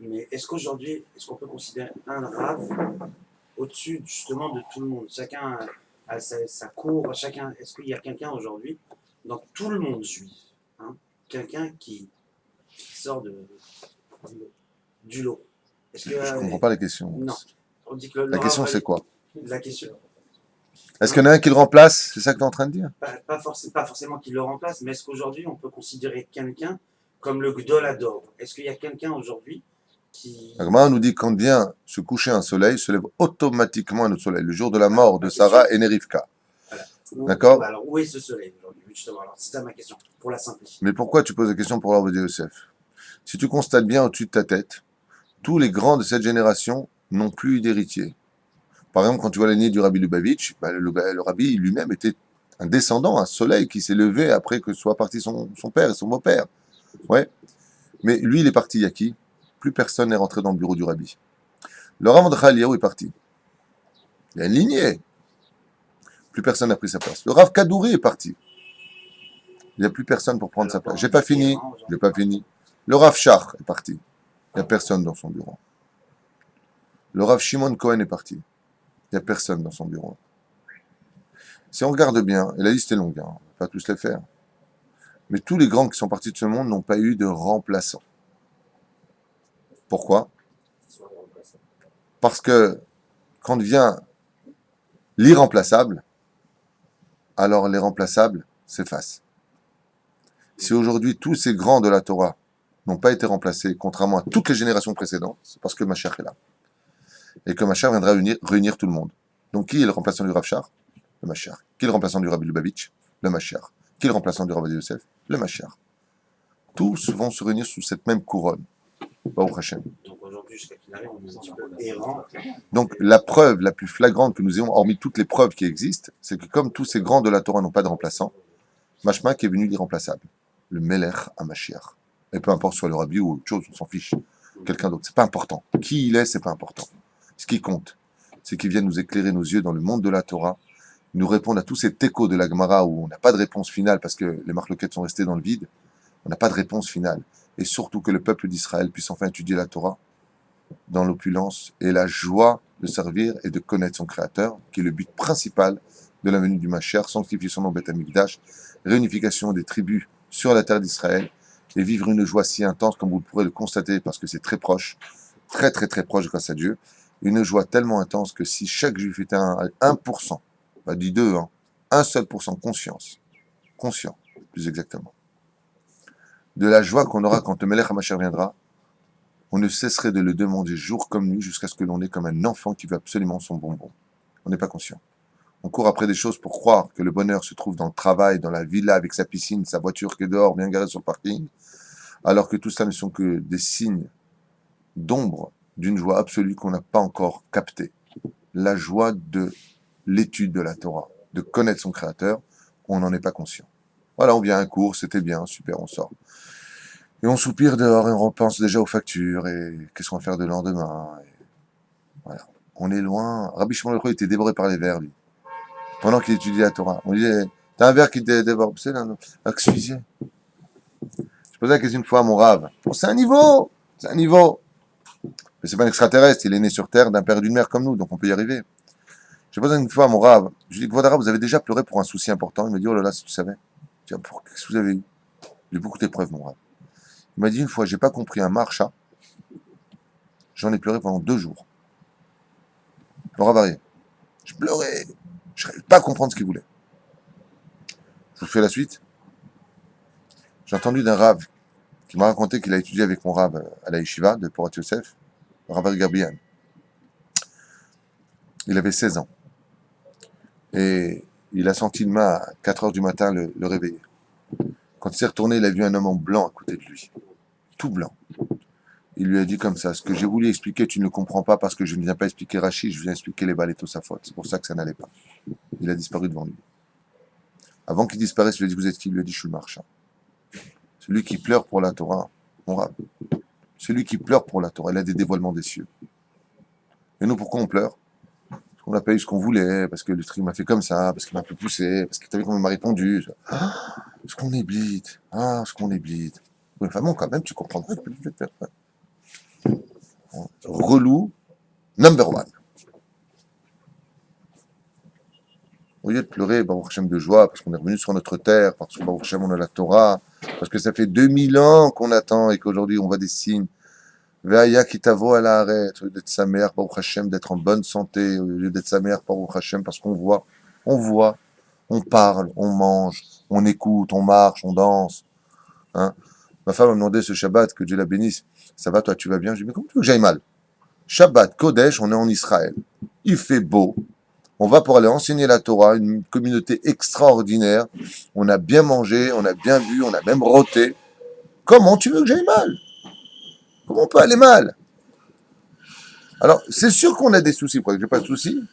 mais est-ce qu'aujourd'hui, est-ce qu'on peut considérer un Rav au-dessus justement de tout le monde? Chacun a sa cour, chacun. Est-ce qu'il y a quelqu'un aujourd'hui dans tout le monde juif, hein, quelqu'un qui sort du lot? Est-ce que, Je ne comprends pas la question. Non. On dit que La question c'est quoi? La question. Est-ce qu'il y en a un qui le remplace? C'est ça que tu es en train de dire? Pas forcément qu'il le remplace, mais est-ce qu'aujourd'hui on peut considérer quelqu'un comme le Gdol Hador? Est-ce qu'il y a quelqu'un aujourd'hui qui... Agma nous dit quand vient se coucher un soleil, se lève automatiquement un autre soleil. Le jour de la mort de Sarah et Nerivka. Voilà. D'accord? Alors où est ce soleil aujourd'hui, justement? Alors c'est ça ma question, pour la simplifier. Mais pourquoi tu poses la question pour Rav Ovadia Yosef? Si tu constates bien au-dessus de ta tête, tous les grands de cette génération n'ont plus eu d'héritier. Par exemple, quand tu vois la lignée du Rabbi Lubavitch, le Rabbi lui-même était Un descendant, un soleil qui s'est levé après que soit parti son père et son beau-père. Ouais. Mais lui, il est parti, il y a qui? Plus personne n'est rentré dans le bureau du rabbi. Le Rav Mordechai Eliyahu est parti. Il y a une lignée. Plus personne n'a pris sa place. Le Rav Kadouri est parti. Il n'y a plus personne pour prendre sa place. J'ai pas fini. Le Rav Shach est parti. Il n'y a personne dans son bureau. Le Rav Shimon Cohen est parti. Il n'y a personne dans son bureau. Si on regarde bien, et la liste est longue, hein, on ne va pas tous les faire, mais tous les grands qui sont partis de ce monde n'ont pas eu de remplaçant. Pourquoi? Parce que quand vient l'irremplaçable, alors les remplaçables s'effacent. Si aujourd'hui tous ces grands de la Torah n'ont pas été remplacés, contrairement à toutes les générations précédentes, c'est parce que Mashiach est là. Et que Mashiach viendra réunir tout le monde. Donc qui est le remplaçant du Rav Shach? Le Mashiach. Qui est le remplaçant du Rabbi Lubavitch? Le Mashiach. Qui est le remplaçant du Rav Yosef? Le Mashiach. Tous vont se réunir sous cette même couronne. Baruch Hashem. Donc aujourd'hui, jusqu'à qu'il arrive, on est un petit peu errant. Donc la preuve la plus flagrante que nous ayons, hormis toutes les preuves qui existent, c'est que comme tous ces grands de la Torah n'ont pas de remplaçant, Mashma qui est venu l'irremplaçable, le Melech à Mashiach. Et peu importe soit le Rabbi ou autre chose, on s'en fiche. Quelqu'un d'autre, c'est pas important. Qui il est, c'est pas important. Ce qui compte, c'est qu'il vienne nous éclairer nos yeux dans le monde de la Torah, nous répondre à tous ces techos de la Gemara où on n'a pas de réponse finale parce que les marloquettes sont restées dans le vide. On n'a pas de réponse finale. Et surtout que le peuple d'Israël puisse enfin étudier la Torah dans l'opulence et la joie de servir et de connaître son Créateur, qui est le but principal de la venue du Mashiach, sanctifier son nom Beth Amikdash, réunification des tribus sur la terre d'Israël et vivre une joie si intense comme vous pourrez le constater parce que c'est très proche, très très très proche grâce à Dieu, une joie tellement intense que si chaque juif était un 1%, pas dit 2, hein, un seul pourcent conscient, plus exactement, de la joie qu'on aura quand le Melech HaMashiach viendra, on ne cesserait de le demander jour comme nuit jusqu'à ce que l'on est comme un enfant qui veut absolument son bonbon. On n'est pas conscient. On court après des choses pour croire que le bonheur se trouve dans le travail, dans la villa avec sa piscine, sa voiture qui est dehors, bien garée sur le parking, alors que tout ça ne sont que des signes d'ombre d'une joie absolue qu'on n'a pas encore captée. La joie de l'étude de la Torah, de connaître son Créateur, on n'en est pas conscient. Voilà, on vient à un cours, c'était bien, super, on sort. Et on soupire dehors et on repense déjà aux factures et qu'est-ce qu'on va faire de lendemain. Et voilà, on est loin. Rabbi Shimon Leroy était dévoré par les vers, lui. Pendant qu'il étudiait la Torah. On disait, t'as un ver qui te dévore. C'est là, excusez. Je posais la question une fois à mon Rav. Bon, c'est un niveau. Mais c'est pas un extraterrestre, il est né sur Terre d'un père et d'une mère comme nous, donc on peut y arriver. J'ai posé une fois à mon Rav. Je lui ai dit, Kvodara, vous avez déjà pleuré pour un souci important? Il m'a dit, oh là là, si tu savais. Je dis, qu'est-ce que vous avez eu? J'ai beaucoup d'épreuves, mon Rav. Il m'a dit une fois, j'ai pas compris un marcha. J'en ai pleuré pendant 2 jours. Le Rav Arié. Je pleurais. Je n'arrivais pas à comprendre ce qu'il voulait. Je vous fais la suite. J'ai entendu d'un Rav qui m'a raconté qu'il a étudié avec mon Rav à la Yeshiva de Porat Yosef, le Rav Gabriel. Il avait 16 ans. Et il a senti une main à 4 heures du matin le réveiller. Quand il s'est retourné, il a vu un homme en blanc à côté de lui. Tout blanc. Il lui a dit comme ça, ce que j'ai voulu expliquer, tu ne le comprends pas parce que je ne viens pas expliquer Rachid, je viens expliquer les balais Tosafot. C'est pour ça que ça n'allait pas. Il a disparu devant lui. Avant qu'il disparaisse, je lui ai dit, vous êtes qui? Il lui a dit, je suis le marchand. Celui qui pleure pour la Torah, mon Rav. Celui qui pleure pour la Torah, il a des dévoilements des cieux. Et nous, pourquoi on pleure? Parce qu'on n'a pas eu ce qu'on voulait, parce que le truc m'a fait comme ça, parce qu'il m'a un peu poussé, parce que tu as vu comment il m'a répondu. Ce qu'on est blide. Ce qu'on est blide. Oui, enfin bon, quand même, tu comprendrais. Relou, number 1. Au lieu de pleurer, Baruch Hashem de joie, parce qu'on est revenu sur notre terre, parce que Baruch Hashem on a la Torah, parce que ça fait 2000 ans qu'on attend et qu'aujourd'hui on voit des signes. Ve'aya kitavo à la arrête, au lieu d'être sa mère, Baruch Hashem, d'être en bonne santé, au lieu d'être sa mère, Baruch Hashem, parce qu'on voit, on parle, on mange, on écoute, on marche, on danse. Hein. Ma femme m'a demandé ce Shabbat, que Dieu la bénisse. Ça va, toi, tu vas bien? Je lui ai dit, mais comment tu veux que j'aille mal? Shabbat, Kodesh, on est en Israël. Il fait beau. On va pour aller enseigner la Torah, une communauté extraordinaire. On a bien mangé, on a bien bu, on a même roté. Comment tu veux que j'aille mal? Comment on peut aller mal? Alors, c'est sûr qu'on a des soucis. Pourquoi que j'ai pas de soucis?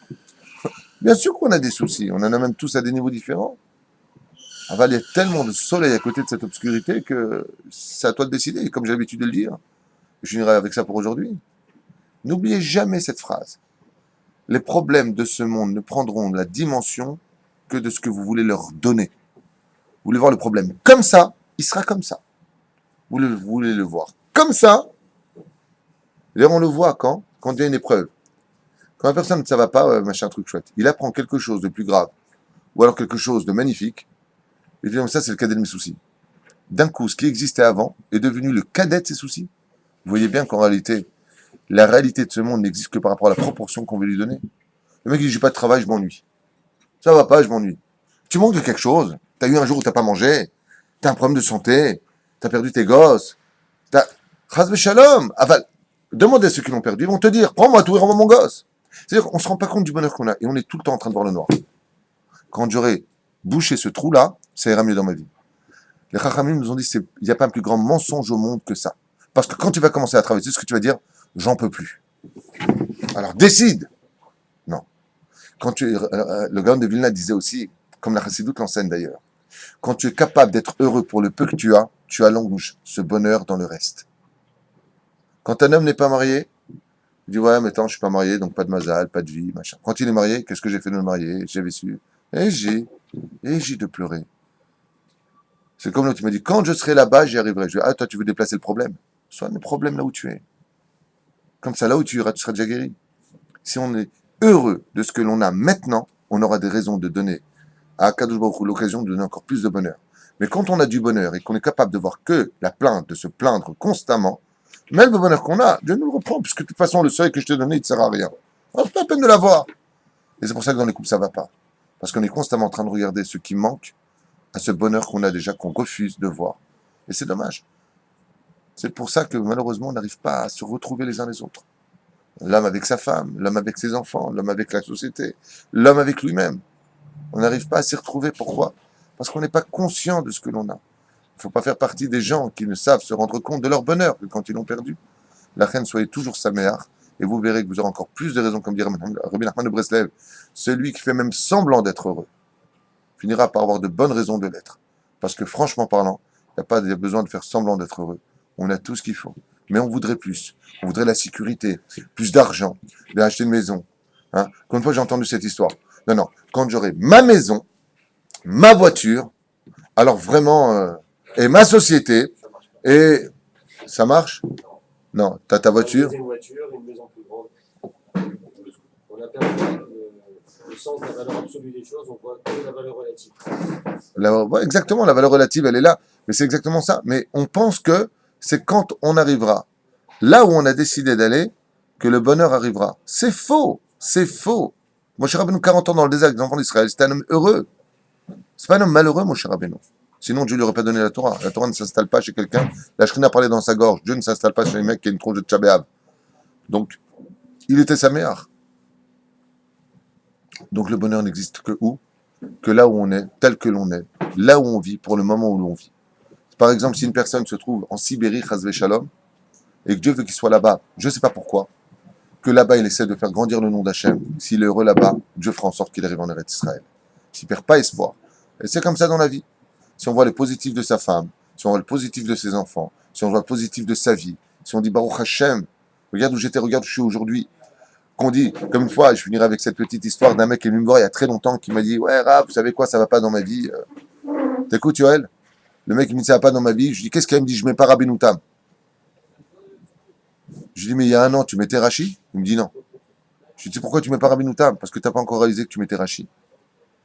Bien sûr qu'on a des soucis. On en a même tous à des niveaux différents. il y a tellement de soleil à côté de cette obscurité que c'est à toi de décider. Et comme j'ai l'habitude de le dire, je finirai avec ça pour aujourd'hui. N'oubliez jamais cette phrase. Les problèmes de ce monde ne prendront la dimension que de ce que vous voulez leur donner. Vous voulez voir le problème comme ça, il sera comme ça. Vous voulez le voir comme ça. D'ailleurs, on le voit quand il y a une épreuve. Quand la personne, ça va pas, machin, truc chouette, il apprend quelque chose de plus grave, ou alors quelque chose de magnifique, et puis comme ça, c'est le cadet de mes soucis. D'un coup, ce qui existait avant est devenu le cadet de ses soucis. Vous voyez bien qu'en réalité, la réalité de ce monde n'existe que par rapport à la proportion qu'on veut lui donner. Le mec, il dit, j'ai pas de travail, je m'ennuie. Ça va pas, je m'ennuie. Tu manques de quelque chose. T'as eu un jour où t'as pas mangé. T'as un problème de santé. T'as perdu tes gosses. T'as... Chas shalom. Demandez à ceux qui l'ont perdu. Ils vont te dire, prends-moi tout et rends-moi mon gosse. C'est-à-dire qu'on se rend pas compte du bonheur qu'on a. Et on est tout le temps en train de voir le noir. Quand j'aurai bouché ce trou-là, ça ira mieux dans ma vie. Les Chachamim nous ont dit, il n'y a pas un plus grand mensonge au monde que ça. Parce que quand tu vas commencer à travailler, c'est ce que tu vas dire, j'en peux plus. Alors décide. Non. Le Gaon de Vilna disait aussi, comme la Chassidoute l'enseigne d'ailleurs, quand tu es capable d'être heureux pour le peu que tu allonges ce bonheur dans le reste. Quand un homme n'est pas marié, il dit ouais, mais attends, je suis pas marié, donc pas de mazal, pas de vie, machin. Quand il est marié, qu'est-ce que j'ai fait de me marier? J'avais su. Et j'ai de pleurer. C'est comme l'autre, tu m'as dit, quand je serai là-bas, j'y arriverai. Je dis, ah, toi, tu veux déplacer le problème. Sois le problème là où tu es. Comme ça, là où tu iras, tu seras déjà guéri. Si on est heureux de ce que l'on a maintenant, on aura des raisons de donner à Akadosh Baruch Hu l'occasion de donner encore plus de bonheur. Mais quand on a du bonheur et qu'on est capable de voir que la plainte, de se plaindre constamment, même le bonheur qu'on a, Dieu nous le reprend, puisque de toute façon, le seuil que je t'ai donné, il ne sert à rien. Alors, c'est pas la peine de l'avoir. Et c'est pour ça que dans les couples, ça ne va pas. Parce qu'on est constamment en train de regarder ce qui manque à ce bonheur qu'on a déjà, qu'on refuse de voir. Et c'est dommage. C'est pour ça que malheureusement, on n'arrive pas à se retrouver les uns les autres. L'homme avec sa femme, l'homme avec ses enfants, l'homme avec la société, l'homme avec lui-même. On n'arrive pas à s'y retrouver. Pourquoi? Parce qu'on n'est pas conscient de ce que l'on a. Il ne faut pas faire partie des gens qui ne savent se rendre compte de leur bonheur que quand ils l'ont perdu. La reine, soyez toujours saméach, et vous verrez que vous aurez encore plus de raisons, comme dirait Rabbi Nachman de Breslev, celui qui fait même semblant d'être heureux finira par avoir de bonnes raisons de l'être. Parce que franchement parlant, il n'y a pas besoin de faire semblant d'être heureux. On a tout ce qu'il faut. Mais on voudrait plus. On voudrait la sécurité, plus d'argent, d'acheter une maison. Hein? Combien de fois j'ai entendu cette histoire? Non. Quand j'aurai ma maison, ma voiture, alors vraiment, et ma société, et ça marche? Non, t'as ta voiture. Une voiture, une maison plus grande. On a perdu le sens de la valeur absolue des choses, on voit que la valeur relative. Ouais, exactement, la valeur relative, elle est là. Mais c'est exactement ça. Mais on pense que c'est quand on arrivera là où on a décidé d'aller que le bonheur arrivera. C'est faux. C'est faux. Moshe Rabbeinu, 40 ans dans le désert avec les enfants d'Israël, c'était un homme heureux. C'est pas un homme malheureux, Moshe Rabbeinu. Sinon, Dieu ne lui aurait pas donné la Torah. La Torah ne s'installe pas chez quelqu'un. La Shrina parlait dans sa gorge. Dieu ne s'installe pas chez les mecs qui ont une tronche de Tchabéav. Donc, il était saméach. Donc, le bonheur n'existe que où? Que là où on est, tel que l'on est, là où on vit, pour le moment où l'on vit. Par exemple, si une personne se trouve en Sibérie, Chazvé Shalom, et que Dieu veut qu'il soit là-bas, je ne sais pas pourquoi, que là-bas il essaie de faire grandir le nom d'Hachem, s'il est heureux là-bas, Dieu fera en sorte qu'il arrive en Eretz Israël. S'il ne perd pas espoir. Et c'est comme ça dans la vie. Si on voit le positif de sa femme, si on voit le positif de ses enfants, si on voit le positif de sa vie, si on dit Baruch Hashem, regarde où j'étais, regarde où je suis aujourd'hui. Qu'on dit, comme une fois, je finirai avec cette petite histoire d'un mec qui est venu me voir il y a très longtemps, qui m'a dit, ouais, Rav, vous savez quoi, ça va pas dans ma vie. T'écoutes, Yoel? Le mec, il me dit, ça va pas dans ma vie. Je lui dis, qu'est-ce qu'il me dit? Je mets pas Rabbeinu Tam. Je lui dis, mais il y a un an, tu mettais Rashi? Il me dit non. Je lui dis, pourquoi tu mets pas Rabbeinu Tam? Parce que tu n'as pas encore réalisé que tu mettais Rashi.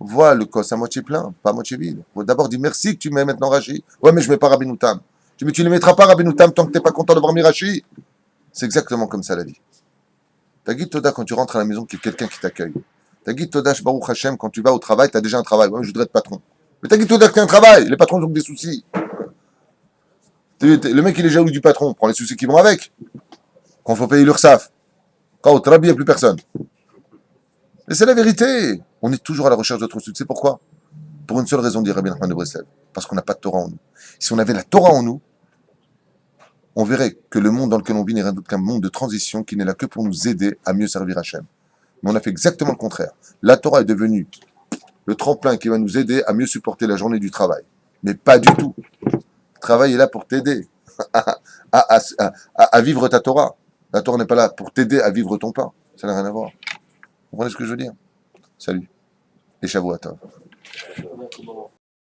Vois le cos à moitié plein, pas à moitié vide. D'abord, dis merci que tu mets maintenant Rashi. Ouais, mais je mets pas Rabbeinu Tam. Je dis, mais tu ne mettras pas Rabbeinu Tam tant que tu n'es pas content d'avoir mis Rashi. C'est exactement comme ça la vie. T'as guide Toda quand tu rentres à la maison qu'il y a quelqu'un qui t'accueille. T'as guide Toda, Baruch Hashem, quand tu vas au travail, t'as déjà un travail. Ouais, je voudrais être patron. Mais t'as guide Toda que t'as un travail. Les patrons ont des soucis. Le mec, il est jaloux du patron. Prends les soucis qui vont avec. Quand il faut payer l'URSSAF. Quand au travail, il n'y a plus personne. Mais c'est la vérité. On est toujours à la recherche d'autres succès. Pourquoi? Pour une seule raison, dit Rabbi Nachman de Breslev. Parce qu'on n'a pas de Torah en nous. Si on avait la Torah en nous, on verrait que le monde dans lequel on vit n'est rien d'autre qu'un monde de transition qui n'est là que pour nous aider à mieux servir Hachem. Mais on a fait exactement le contraire. La Torah est devenue le tremplin qui va nous aider à mieux supporter la journée du travail. Mais pas du tout. Le travail est là pour t'aider à vivre ta Torah. La Torah n'est pas là pour t'aider à vivre ton pain. Ça n'a rien à voir. Vous comprenez ce que je veux dire? Salut. Et Shavuot Tov. Merci, maman.